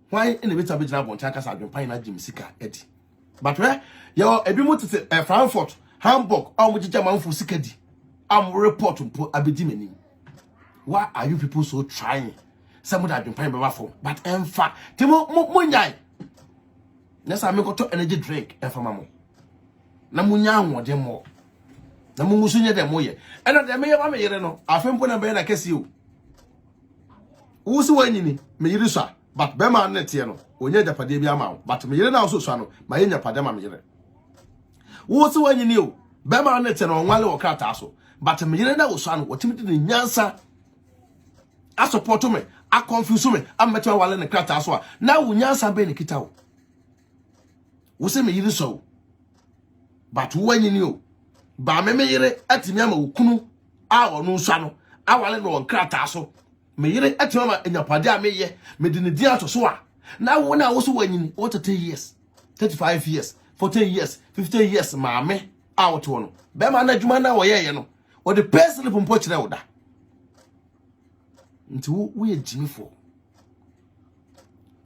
why in the bit of Bijna Bonchaka Sergeant Pine Jim Sika Eddie. But where you're a bit Frankfurt, Hamburg, or which German for Sikadi. I'm reporting for Abidimini. Why are you people so trying? Someone had been paying by phone, but in fact, Timo Munyai. Yes, I make to energy drink and for Mamma. Namunya more than more. Namusunya de moye. And at the mayor, I may know. I think when I'm better, I guess you. Who's winning me, Mirisa? But Bema Netiano, Onya Japade Biamau, but me also Sano, my Enya Padama Mire. What's when you knew? Bema Netiano, Walo or Cratasso, but me was son, what Timothy Nyansa. I support me, I confuse me, I'm better while in the Cratasso. Now Nyansa Benny Kitao. We say me so. But when you knew, Bamere at Yama Kunu, our no sano, our no Cratasso. Me yere etima enya pade me ye me de ne dia to so a na wo na wo so wanyini what 10 years 35 years 14 years 15 years ma me out no be ma na djuma na wo ye no wo de personally pompo kire wo da nti wo ye jimifo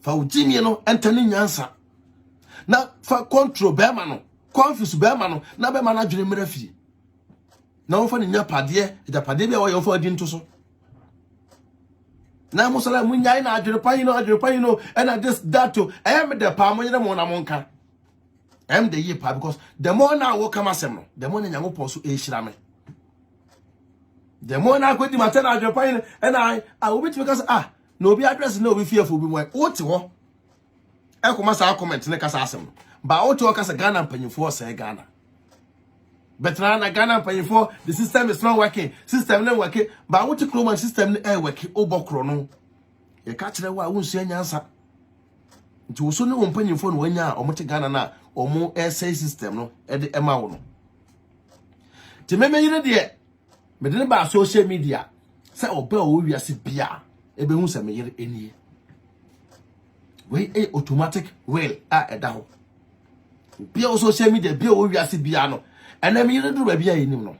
fa wo jimie no entane nyansa na fa control be ma no confuse be ma no na be ma na dwene mra fie na wo fa ne nya pade ejapade bia wo ye wo fa di nto so na mo sala mu nyai na adwene pan no and this that to I am the pa mo nyere mo na monka am the ye pa because the more na wo come asem no the more na Nyankopon so e hira me the more na go di mata na adwene pan and I will be because no be address no be fearful be mo wo te ho e ko masa comment ne kasa asem no ba wo te ho kasa Ghana mpanyimfo say Ghana but na Ghana mpanyimfo the system is not working system no working ba wo te Roman system no working obokro no ye ka kire wa wo nsu anyansa nti wo so ne wo mpanyimfo no wanya o mo te Ghana na o mo essay system no e de ema wo no ti me yire de me de ba social media say oba o wiase bia e be hu se me yire enie we automatic will eda ho bia o social media bia o wiase bia no ena me yire do ba bia yenim no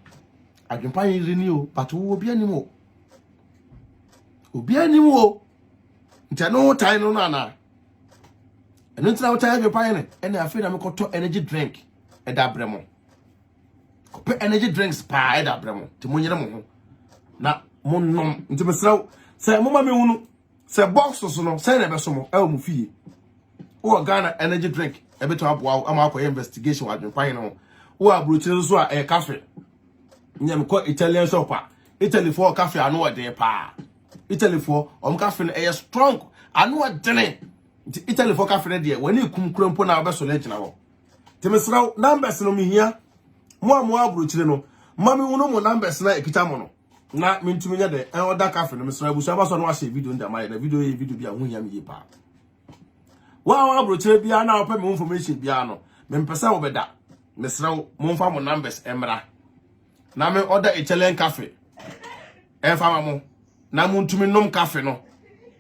adwempa yire ni o but wo bia nim o obi anim o nti no time no na eno ntina wo time adwempa ne ena afi na me koto energy drink eda bremo kope energy drinks pa eda bremo ti monyere mo ho na monnom nti mesraw se moma me hunu se box so no se na be so mo e mo fie wo Ghana energy drink e beto aboa ama akoye investigation wa adwempa no wo abrochire so a cafe nyam ko Italian shop Italy for cafe anu ode pa Italy for cafe no e strong anu ode Italy for cafe de wani kumkurampo na obeso le gina wo temesraw numbers no mihia mo abrochire no mami wono mo numbers na ekita mo no na mintumi nya de en oda cafe no mesraw busu abaso no ahye video nda mai na video ye video bia hu yam ye pa wa abrochire bia na opa me information bia no mempesa wo beda mesraw momfa mo numbers emra na me order Italian cafe emfa mo na muntumi nom cafe no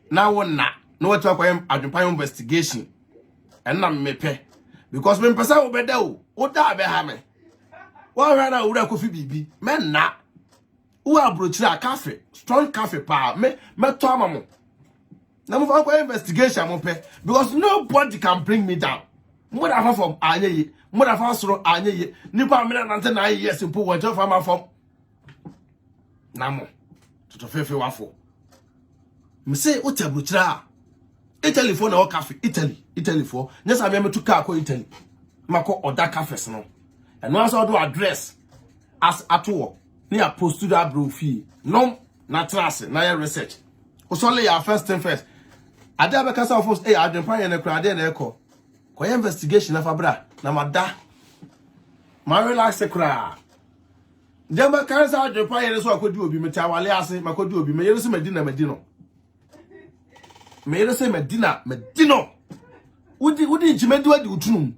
na wona no watu akwai adwempa investigation enna mepe because mempesa wo beda o da be ha me wa hwana wura kofi bibi men na wo abrochira cafe strong cafe pa me to amamo na mo fa akwai investigation mo pe because nobody can bring me down mo da fa from anyeye mo da fa soro anyeye nipa me na nante na aye simple wo je fa ma from na mo to fefe wafo me say o tabrochira Italy for na cafe Italy for nyesa me to car ko Italy mako oda cafes no and once I do address as atowo near post to that bro fee no na trust na your research o only your first thing first ade abekasa of us adwempa ye na kra ade na eko ko investigation na fabra na mada ma relax kra jamba kansa adwempa ye so akodi obi meta wale ase makodi obi me yere se medina medino me yere se medina udi nchimedi wadi utunum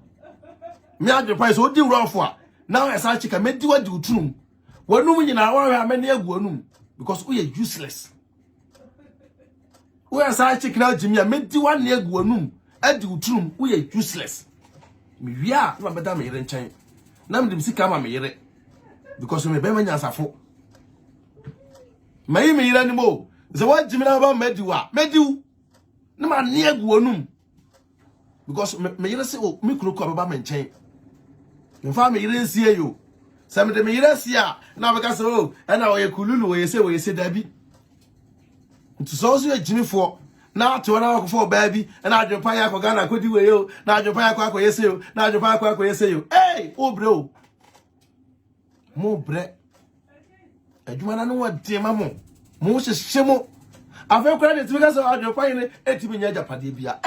me adwempa so odi wrofo a now esa chika medi wadi utunum wanum nyina wa amene agu anum because we are useless we are sa chika na jimi a medi wan agu anum adi utunum we are useless me wia na beda me yere nchen na me dem sika ma me yere because me be manya safo mai me yere ni mo ze wa jimi na ba medi na ma ne agu anum because me yere se o me kuro ko ba me nchen mfa me yere nsie yo se me de me yere sia na be ka se o na o ye kululu o ye se dabi nti so so ejimifo na to na akofo baabi na adwempa ya ko Ghana kodi we yo na adwempa ya ko akoyese yo na adwempa ya ko akoyese yo obre o mo bre adwuma na no wade mamo mo hyehyɛ mo afa kora de tibika so adwempa yin etimi nya japade bia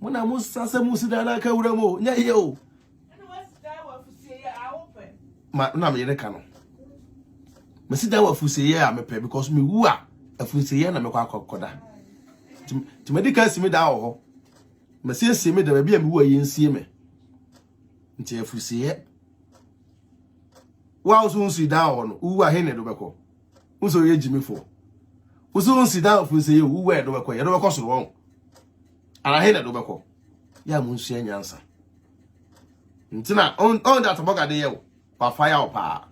mo na mo sase mo sida na ka wura mo nya ye o ma na me yere ka no me sida wa fusiye a mepe because me wu a afusiye na me kwa akokoda ti medical simi da ho me siesie me da ba bia me wu a yensie me nti afusiye wa usu nsi da ho no wu a he ne do beko uso ye jimifo usu nsi da afusiye wu a do beko ye do beko soro won ana he ne do beko ya mu nsu anyansa nti na on that boga de ye wa fire pa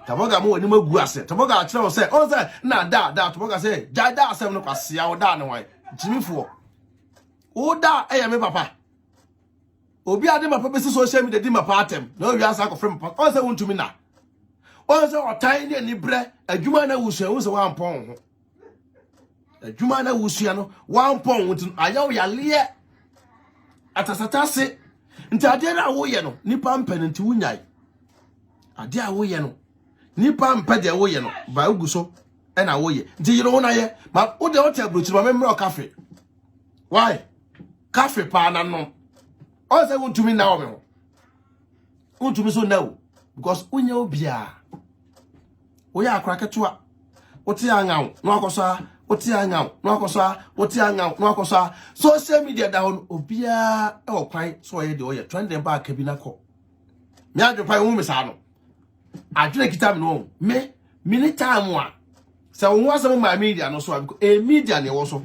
Taboga mo ni magu ase. Taboga a kire say on say na da Taboga say jada asem no kwase ya wo da ne wan. Jimifo. O da e me papa. Obi ade papa be social media di papa atem. Na wi asa ko frem papa. On say wontumi na. On say otan ne ni bre adwuma na wusu wo say wan pon ho. Adwuma na wusu no wan pon wo tin ayaw ya le atasatase. Nti ade na wo ye no nipa mpan nti wunyai. Ade a wo ye no nipa mpa de wo ye no ba uguso e na wo ye. Nti yiro na ye ma wo de o ta brochi ma memro cafe. Why? Cafe pa na no. O say wontumi na wo me ho. Wontumi so na wo because unya obia. Wo ya akra ketua. Wo ti angaw no akoso Oti angaw no akoso oti angaw no akoso social media da hon obia e wo kwan so ye de o ye trending ba ka bi na ko me adwopa hu me sa no adwene kita me no me mini time a se wo asem ma media no so a media ne wo so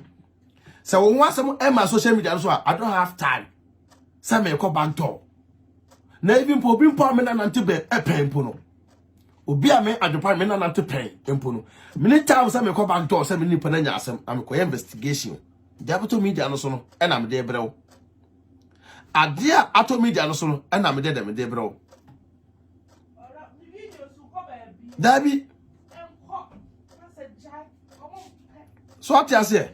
se wo asem e ma social media no so I don't have time se me ko banto na even po bi mpo me na nante be e pempo no obi a me adwopa me na nante pen empo no mini time se me ko banto se me nipa na nya asem am ko investigation diabeto media no so no e na me de brew ade a ato media no so no e na me de brew Dabi so what you say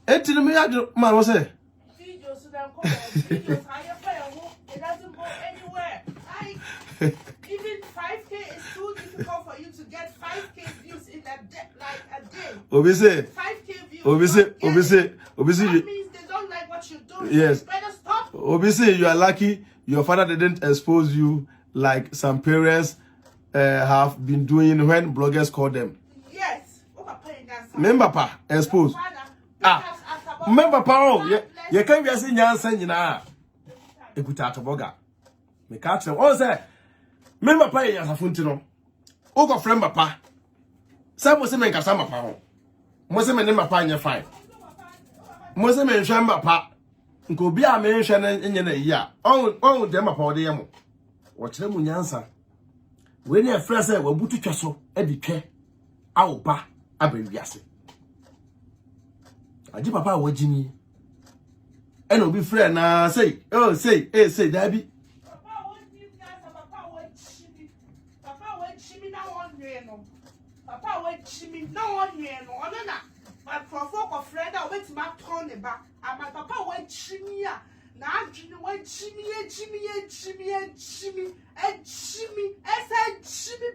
enti me adu man was say
videos so dem come videos I it doesn't go anywhere. Even 5K is too difficult for you to get 5K views in a day, like a day.
Obi say
5K views.
Obi say
that means they don't like what you're doing.
Yes.
You better stop.
Obi say you are lucky your father didn't expose you like some parents have been doing when bloggers call them.
Yes.
Remember pa expose. Remember pa oh you can be saying nyansa nyina ekuta Taboga. Me ka tell on say remember pa ya safunti no. O go friend papa. Say mo se me nkasa papa ho. Mo se me ne papa anya fine. Mo se me nhwa papa. Nko bi a me nhwa na enye na yi a. On dem papa ode yemo. Wo kire mu nyansa. We na frɛ sɛ wabutu twa so edi twa awoba abawiase. Aji papa a wagini. Eno bi frɛ na say say dabi.
Papa what you guys papa what chimi. Papa what chimi na one no. Papa what chimi na one no. Ono na my profile ko friend a wait ma turn e ba. My papa what chimi a na adwene what chimi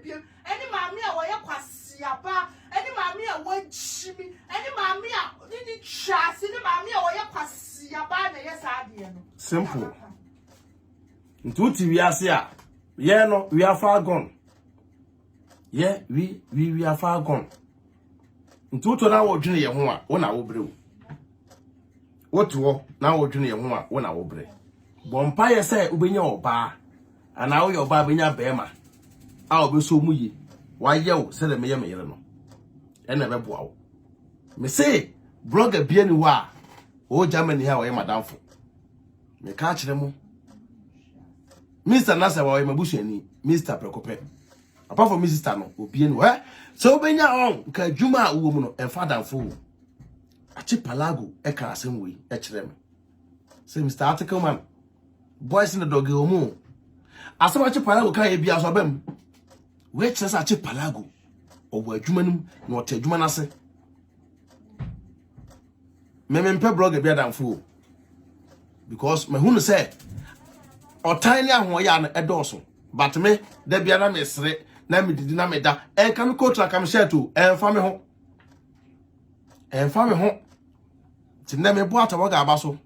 bi any maami a wo ye kwasia ba any maami a wo chimi any maami a ni trust any maami a wo ye kwasia ba na yes ade no
Simple. Ntuti we ase a ye no we are far gone. Yeah, we are far gone. Ntuto na wo dwene ye ho a wo na wo bre wo. Woto na wo dwene ye ho a wo na wo bre. Bompa ye say ubenya oba ana wo ye oba benya bema. A obeso mu yi. Wa ye wo se de me ye me yere no. E na be boa wo. Me say blogger bia ni wa o Germany ha wo ye madamfo. Me ka kire mu. Mr. Nasa wa ye mabusuani, Mr. Prekope. Apart from Mr. No, obi enu eh. So obenya on ka dwuma a wo mu no emfa danfo. Achi palago e ka asem we e kire me. Say Mr. Article man. Boys in the dog omo. Asem achi palago ka e bia so bam. We kire sa achi palago. Obo adwuma num na o ta adwuma na se. Me mpe blog bia danfo. Because me hunu say o tiny ahwo ya na edoso. But me da bia na me sere na me didi na me da en kan ko tra kam share to en fa me ho ti na me bo Taboga abaso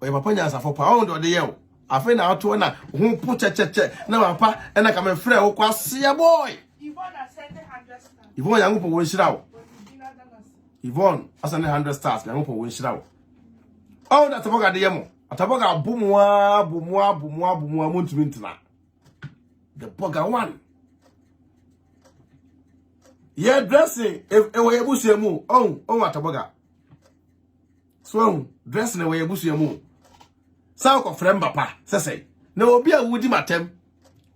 o ye papa nya asafo pa on de ye o afi na ato na ho po checheche na papa e na kam frɛ wo kwase boy
Yvonne send 100 stars.
Yvonne yangopo wo nhira wo Yvonne asane 100 stars yangopo wo nhira wo o da Taboga de ye mo Taboga abumwa muntumi ntina the Boga one. Yeah, dressing if we ebusu emu on Taboga. So dressing we ebusu emu. Sa ko frem papa say na obi a wudi matem.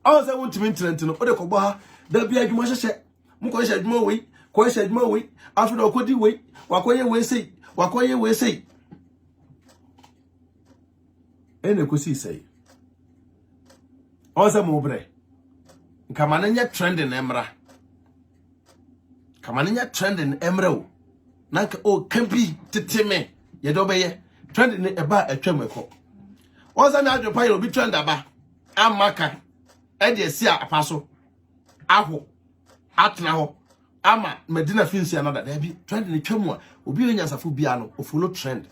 On say wontumi ntirenti no o de ko bo ha da bia adwuma hyehyɛ mo ko hyehyɛ adwuma wei ko hyehyɛ adwuma wei afi na okodi wei wakoye wei sei ene ko si sei o se mo bre nkama na nya trending emra kama na nya trending emra o na o kampi teteme ye do beye trending ne eba atwam eko o se me adwopa ye obi trend aba amaka e de si apaso aho atna ho ama medina finsi another da bi trend ne twam a obi onyansafo bia no o follow trend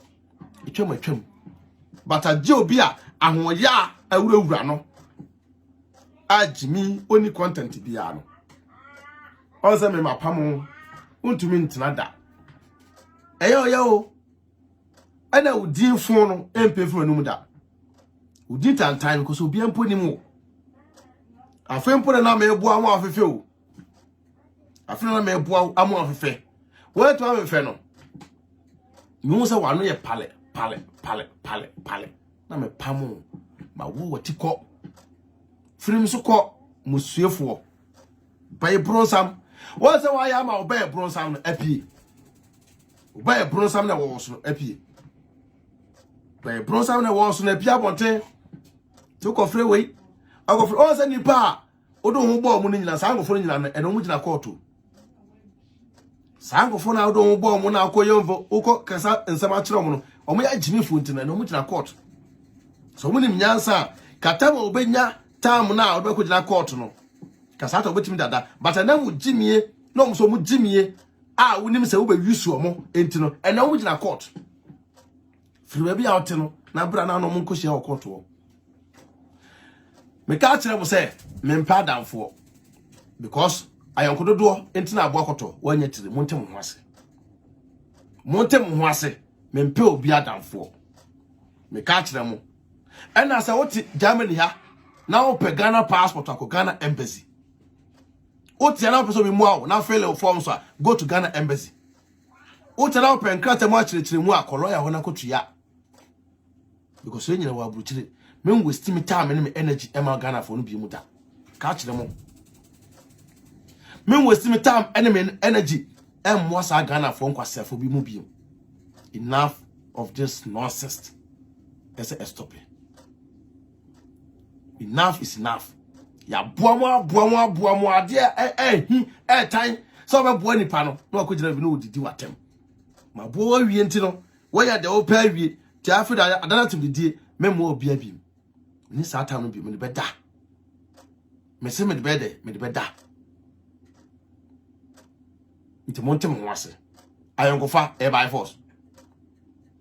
atwam but aje obi a ahoya awurawura no ajimi oni content bia no onse me mapam untumi ntena da eyo ana udin fun no empefo anum da udin tantan ko so obi ampo ni mu afempo na me ebo amu afefe o afena na me ebo amu afefe we to afefe no mi se wano ye pale na me pam ma wo watiko firim so ko musuefo bay bronsam wo se wa ya ma obay bronsam no apie obay bronsam na wo so no apie bay bronsam na wo so no apie abonten to ko free we agofre o se nipa odo ho bo mu nyina sa agofre nyina no eno mu gina court sa agofre na odo ho bo mu na akoyemvo uko kasa nsama kire mu no omo ya jimi funtina eno mu gina court so mu nim nyansa katama obenya tam na obeko gina court no kasa to betimi dada but na mu jimie na omo so mu jimie a wonim se wo be wisu omo enti no eno mu gina court firi bia ote no na bra na no mu nkohia o court wo me ka kire mo se me mpa damfo because ayonkododo enti na abo akoto wanya tire montem ho ase me mpe obi adamfo me ka kire mo ena sa woti Germany ha na ope Ghana passport akọ Ghana embassy oti na ope so be mu awo na fill a form so go to Ghana embassy oti na ope nkrata mu akire mu akọ lawyer ho na kotua because we nyina wa buruchire me waste me time and me energy ema Ghana for no bi mu da ka kire mo me waste me time and me energy mo sa Ghana for nkwasefo bi mu bi. Enough of this nonsense. Let's stop it. Enough is enough. Ya buamo ade time so be bo nipa no na akogina bi no odidi watem ma bo wie enti no we ya de o pa wie ti afida adana tim didie memo obi abi ni satan no bi me be da me se me be da nti montem ho ase ayonkofa by force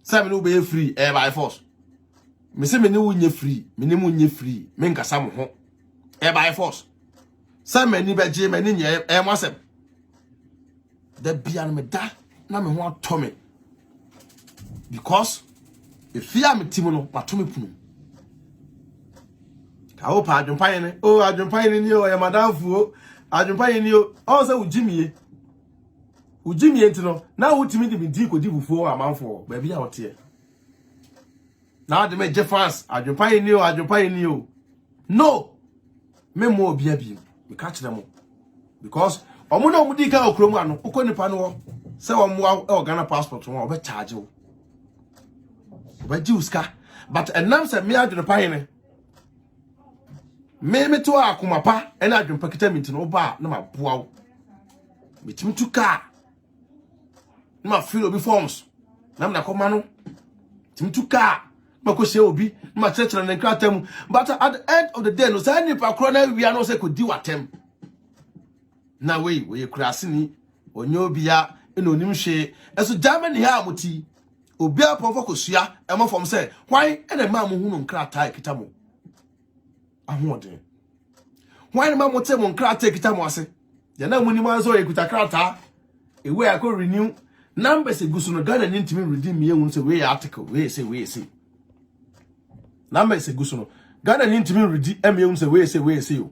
say me no be free by force me se me ni wunye free me ni munye free me nkasa mo ho by force say me ni beje me ni nye mwasem da bia no me da na me ho ato me because if you am team no mato me punu ka o pa adwumpan ne o adwumpan ni o ya madamfu adwumpan ni o say ujimie ntino na wutimi de bidi kodi bufuo amanfo ba bia wote na de me je fans adwumpan ni o no me mo obi abi me ka kire mo because omo na omo di ka okromu ano ukonipa no se wo mo e Ghana passport wo be charge wo ba jiuska but enam se me adwumpan ne me to akomapa ena adwumpa kita mintino ba na maboa wo metimi tuka ma feel obi forms na me akoma no timi tuka ma ko she obi ma chechere na nkratam but at the end of the day no say nipa kro na wia no say ko di watem na we krase ni onyo bia ena onim hwe eso Germany ha amuti obi apofo kosua e mo form say why ena ma mo hunu nkrata ekita mo ahode why ena ma mo te mo nkrata ekita mo ase ya na muni manzo ekuta krata ewe akọ renew numbers egusu no Ghana ni ntimi redeem me ehun say we article we say numbers egusu no Ghana ni ntimi redeem em ehun say we say o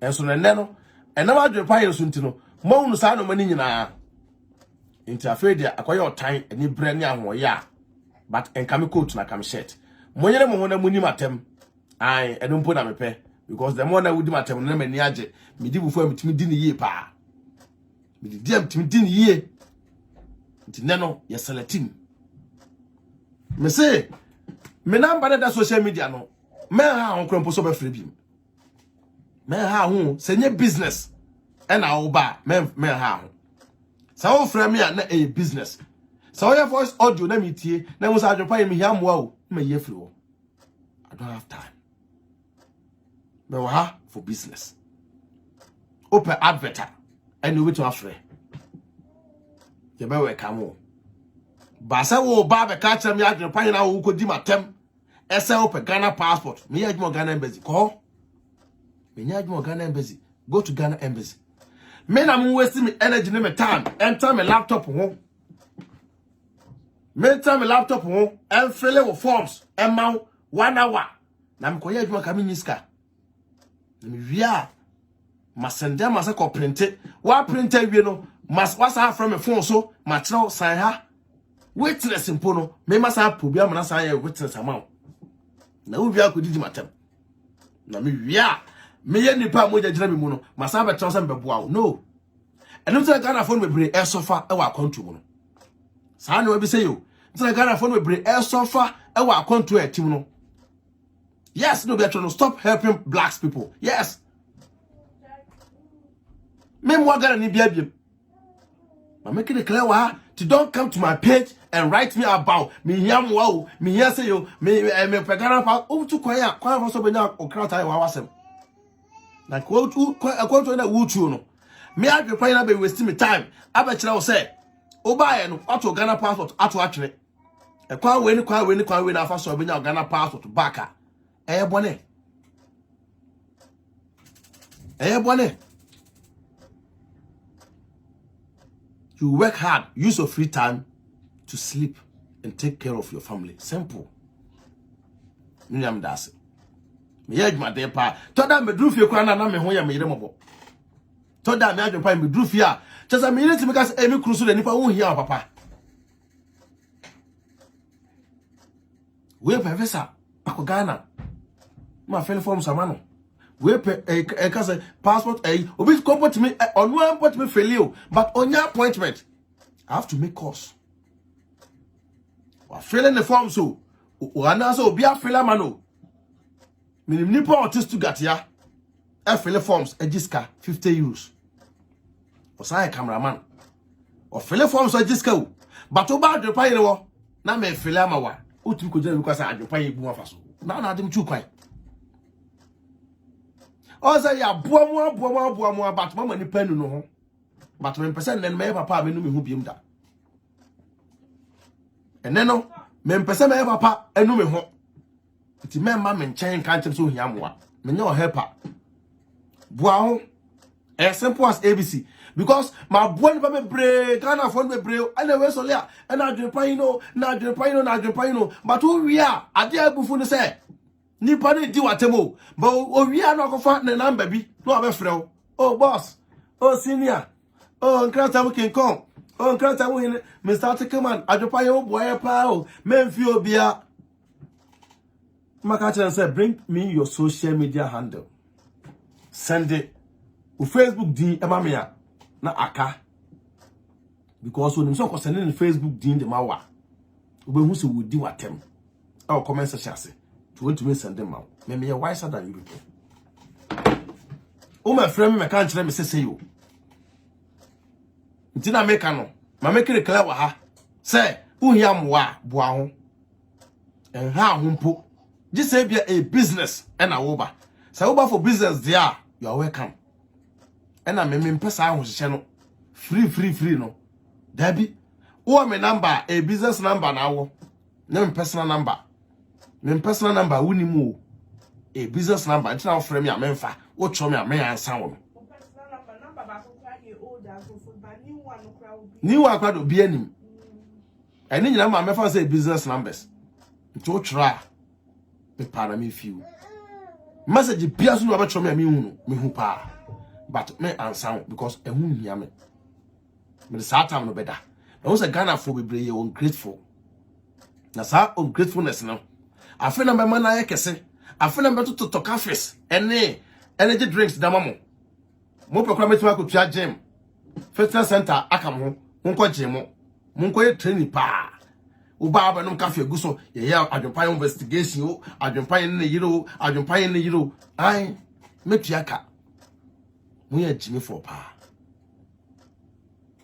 enso na nne no enam adwe pa yeso ntino mo hunu sa no mani nyina enti afedia akoye otan ani bre ne ahoya but enkame coat na kam shirt monyere mo ho na muni matem ai edumpo na mepe because the more na wudi matem na mani age me di bufo metimi di ne yie pa me di am timi di ne yie nti neno ye selecting me say me number that social media no me ha hon kro so be free bi me ha ho se nye business e na wo ba me ha ho sa wo frame me na e business sa wo voice audio na me tie na mo sa adwopa me hia moa o me ye free wo I don't have time me wa for business open advert and we to afre ye be we kamo ba sa wo ba be ka kire me adwopa na wo ko di matem ese open Ghana passport me ya adwo Ghana embassy ko me nya adwo Ghana embassy go to Ghana embassy me na mo waste me energy ne me time enter my laptop ho me enter my laptop ho and fill with forms and 1 hour na me ko ya adwo ka me nyiska na me wia masende masa ko print wa print wie no mas wasa from me phone so ma kire sign ha witness impo no me masa probia mana sign ya witness amount na wo bia ko didi matem na me wia me ye nipa mo jajira me mu no masa be tro se mbeboa wo no eno tell Ghana phone me bre e sofa e wa account mu no sa na we be say yo tell Ghana phone me bre e sofa e wa account e tim no yes no be trying to stop helping black people yes me mo Ghana ni bia bia ma make it clear wa to don't come to my page and write me about me yam wow me here say yo me Ghana pa o tu kwan ya kwan fa so be na okrata wa wasem na ko tu ko na wutu no me adwepan na be waste me time abekire wo say obaye no ato Ghana passport ato atwere e kwan we na fa so be na Ghana passport baka bone you work hard, use your free time to sleep and take care of your family. Simple. Miriam das. Me yej ma de pa. Toda me dru fie kwa na me ho ya me yire mobo. Toda me adwo pa me dru fie a. Chesa me yire timi ka se emi krusu de nipa wo hia papa. We professor ako Ghana. Ma fill form samano. We because passport obi comport me on one put me fail but on your appointment I have to make calls. We filling the form so na so obi afela mano minim nipa artist gat ya e fill forms ejiska 50 euros o sai cameraman o fill forms ejiska o but o ba adwopa yire wo na me fill amawa o tumi ko jira because adwopa yire bu afa so na adem chu kwan. Oza ya boamu but mama ni panu no ho but me pese nen me papa me no me hu biem da ene no me pese me papa enu me ho ti me ma me nchen kan tем so hia moa me nya o helper boa ho as simple as ABC because my boy ni ba me bre Ghana phone me bre and we so le and adwepan na adwepan but who we are ade abufu no say nipa ni di watemo but owia no akofa ne number bi no abefrɛ oh boss oh senior oh nkrata we can come oh nkrata we Mr. Tikaman adwopa ye boy pa o memfi obia maka chan say bring me your social media handle send it o Facebook din emamia na aka because when so ko send in Facebook din de mawa obehu se wo di watem e comment section ase to want to send them out. Me are wiser than you people. Oh my friend, me can't let me say you. Ntina make no. Ma make it clear wa ha. Say, who here moa boa ho. En ha humpo. Just say be a business and a Uber. Say Uber for business there, you are welcome. And I me pesa ho hye no. Free no. Debi. O me number a business number na wo. Na me personal number. My personal number wunimu a business number until I frame ya menfa o cho me a me ansa wo personal number ba so kwa ye old as so but new one no kwa obi new one kwa do bi anim eni nyina ma mefa say business numbers to try me para me few message bia so no ba cho me a me hu pa but me ansa because ehun hia me the time no better na was a Ghana for be ungrateful na sa ungratefulness no afi na mema na yekese afena mbeto to cafes ene energy drinks da mamo mo pekwa metima ko tua gym fitness center akam ho monko gym mo monko ye training pa uba ba no cafe guso ye ya adwempan investigation o adwempan ne yiro adwempan ne yiro ai metua ka mo ye gym for pa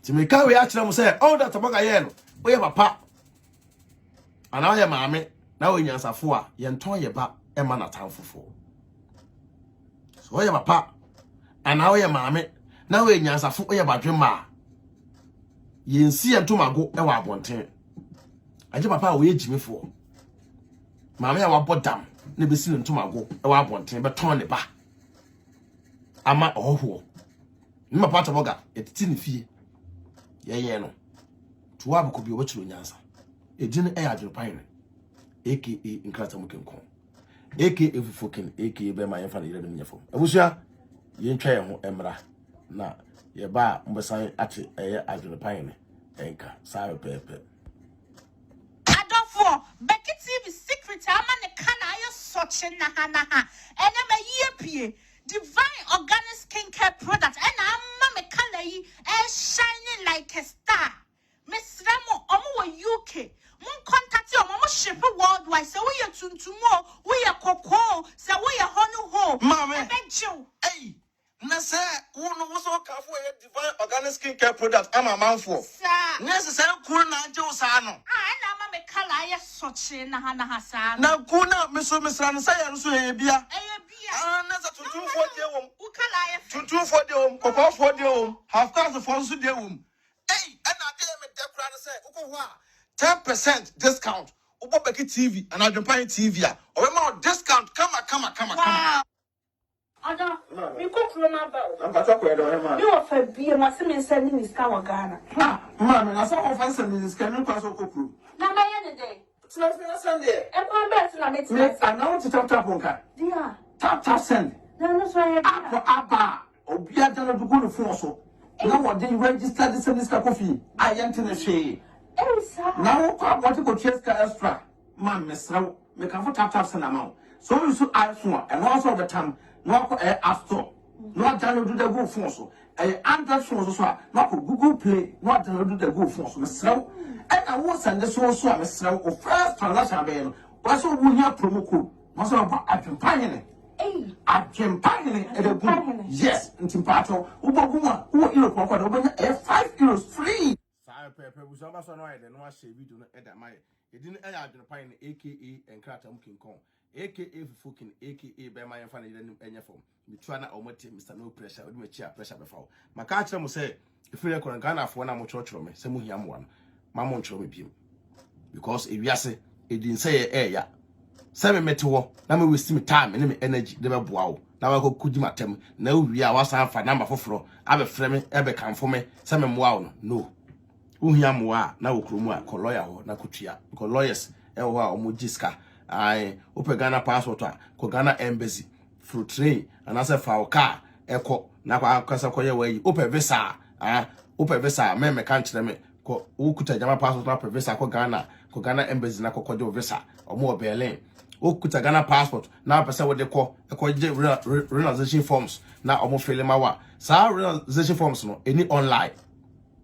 timika we akira mo say all that aboga ye no o ye papa ana ye maame na o nyansafo a ye nton ye ba e ma na tanfofo so ye papa ana o ye maame na o nyansafo o ye badwema ye nsi ye ntomago e wa abonten aje papa o ye jimifo maame ya wabodam na besi ne ntomago e wa abonten be ton ne ba ama ohwo ni papa taboga etiti ne fie ye no tuwa bu ko bi obetiro nyansa edin e adwepane aka nkrata mukenkon aka efufoken aka be ma yemfa na yire dem nyefo abusua ye ntwa ye ho emra na ye ba mbesan ate eye adwepane enka sabe pepe
adofo Becky TV secret ama ne kana ayo soche na ha ene ma yepie divine organic skincare product and amma me color yi shining like a star. Miss Ramo, omo UK. Mon contact you, omo ship worldwide. So we are tuntumo, we are cocoa, so we are honu ho.
Mama,
hey,
na say uno wo so ka for divine organic skincare product am man for.
Sir,
necessary cool na anje wo sa no.
Na amma me color ya soche na ha sa.
Na cool na me so misra no say ya so e bia. Na za tuntum for de wom.
Wo color ya
tuntum for de wom, kokon for de wom, half class for so de wom. Hey, and I tell me de kura say uko ho a 10% discount. Ubo Becky TV and Adwempane TV a. O ma discount come.
Ada, mi ko kroma ba o.
I'm pata ko e do e ma.
Mi o fa bie mo se me send ni ska wa Ghana.
Ma me na so offense me ska no kwa so kokru.
Na ma ye ne dey.
Let's be Sunday.
E kwa bet na me ti.
I know to tap onka.
Dia.
Tap send.
Na no so ye.
Aba obia dana do go no phone so. Na what dey register this and this coffee. I enter the shey.
Sir.
Now what go cheska extra. Man mesra me can for tap send amount. So you so iPhone and also the time no ko App Store. No download the go phone so. Android phone so no ko Google Play no download the go phone so mesra. And I was send this so mesra o first transaction be no. What's so we have promo code. What's about Adwempane. Adwempane edegun. Yes, ntimpato. Uboguma wo euro kwa do benya 5 euros free. Sa pepe buso ba so no ide no a share video no eda mai. Edin e Adwempane aka Nkrata Mukenkon. aka Fufukin aka be ma yemfa na yire nim enye fom. Mitua na omote Mr. No Pressure. Odi mechi a pressure be fa wo. Maka akere mo say efiri ekon Ghana afo na mo choro me say mo hia mo no. Ma mo nchoro me biem. Because ewiase edin say ya. Say me mete wo na me waste me time and me energy de be boa wo. Na wa kokudi matem na wi a wasan fa number foforo abe frɛ me ebe kanfo me say me moa wo no. Wo hia moa na wo kromu a ko lawyer ho na kotua. Ko lawyers e wo a omo giska. Ai ope Ghana passport a ko Ghana embassy through train and as a fa car eko na kwa kasa koye wayi ope visa ope visa me kan kire me ko ukuta jama passport na visa ko Ghana embassy na ko visa omo Berlin okuta Ghana passport na pesa wo de ko je realization forms na omo fill ma sa realization forms no any online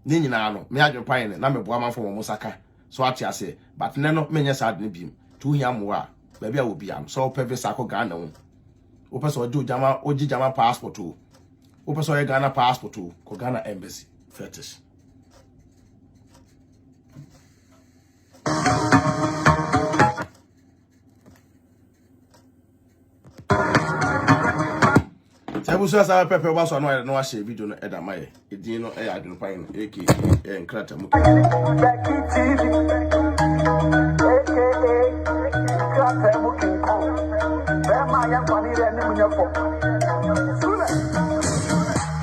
ni nyina no me Adwempane na me boa man for mo saka so ati ase but no me nya sad ne bim tu hia moa ba bia wo bia so pe visa ko Ghana wo o person do jama oji jama passport o person Ghana passport ko Ghana embassy fetish Tebuso sa pepe wa so no no share video no eda mai edin no Adwempane aka Nkrata Mukenkon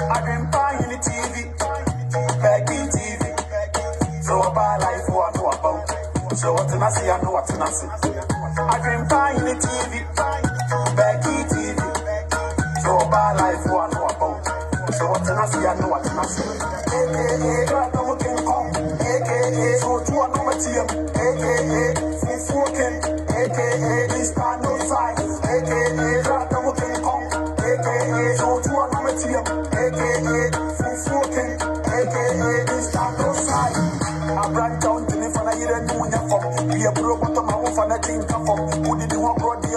Adwempane TV, Becky TV. So about life what know about. So what I see, I know what I see. Adwempane TV, Becky TV. So about life what know about. So what I see, I know what I see. Nkrata Mukenkon, aka so to a number aka Fufukin, aka Mr. No Size, aka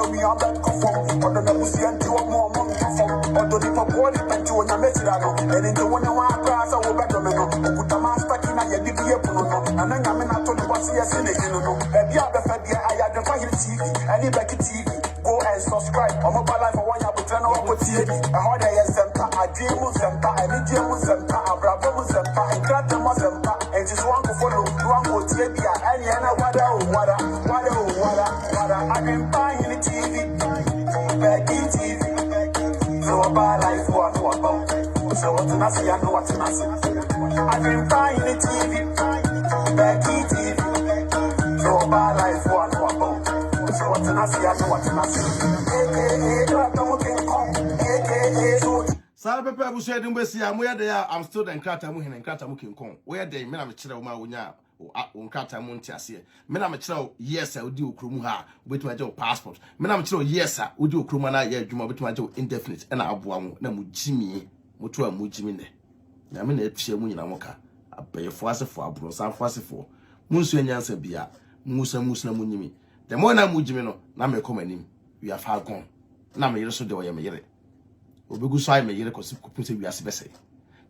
we are back from. Or the Nabusi and two more money from. Or the Papua and two on your Metrano. And into one of our class, I will bet on the Master Kina, you give me a puno. And then I'm not told what's here in the Hino. And the other Fabia, I had the Fire TV, and the Becky TV. Go and subscribe. I'm a life for one year, but turn on with TV. A hard day, a dream Muzempa, and a dream Muzempa, a bravo Muzempa, and Grata Muzempa, and just one to follow, one go TV, and Yana Wada. I've been buying the TV, Becky TV. So about life, what about? So what I see, I know what I see. I've been buying the TV, Becky TV. So about life, what about? So what I see, I know what I see.
Sa pepe bu shedin besi am where they I'm still the nkrata mu hin nkrata mu kinkon where they me na me kire wo ma wonya nkrata mu ntiase me na me kire yes a odi okromu ha obetuma je passport me na me kire yes a odi okromu na ya adwuma obetuma je indefinite na aboa mu na mu jimi moto a mu jimi ne na me na efie mu nyina moka abeyefo asefo aburo sanfo asefo mu nso enyansa bia musa na mu nyimi the more na mu jimi no na me come anim we have far gone na me yire so de wo ye me yire obegu so ay me yire kosi kopuse wiase bese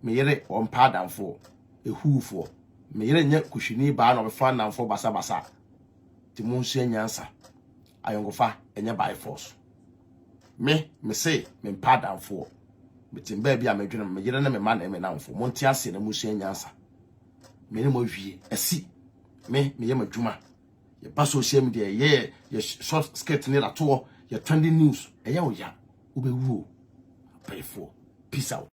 me yire on padamfo ehufo me yire nya kuhwini ba na obefa namfo basa ti monsu anyansa ayongofa enya by force me say me padamfo metimba bia medwene me yire na me ma na me namfo monte ase na monsu anyansa me ne mo hwie asi me ye madwuma ye ba social media ye short skirt ni la to ye trending news eya oya obewu. Pray for. Peace out.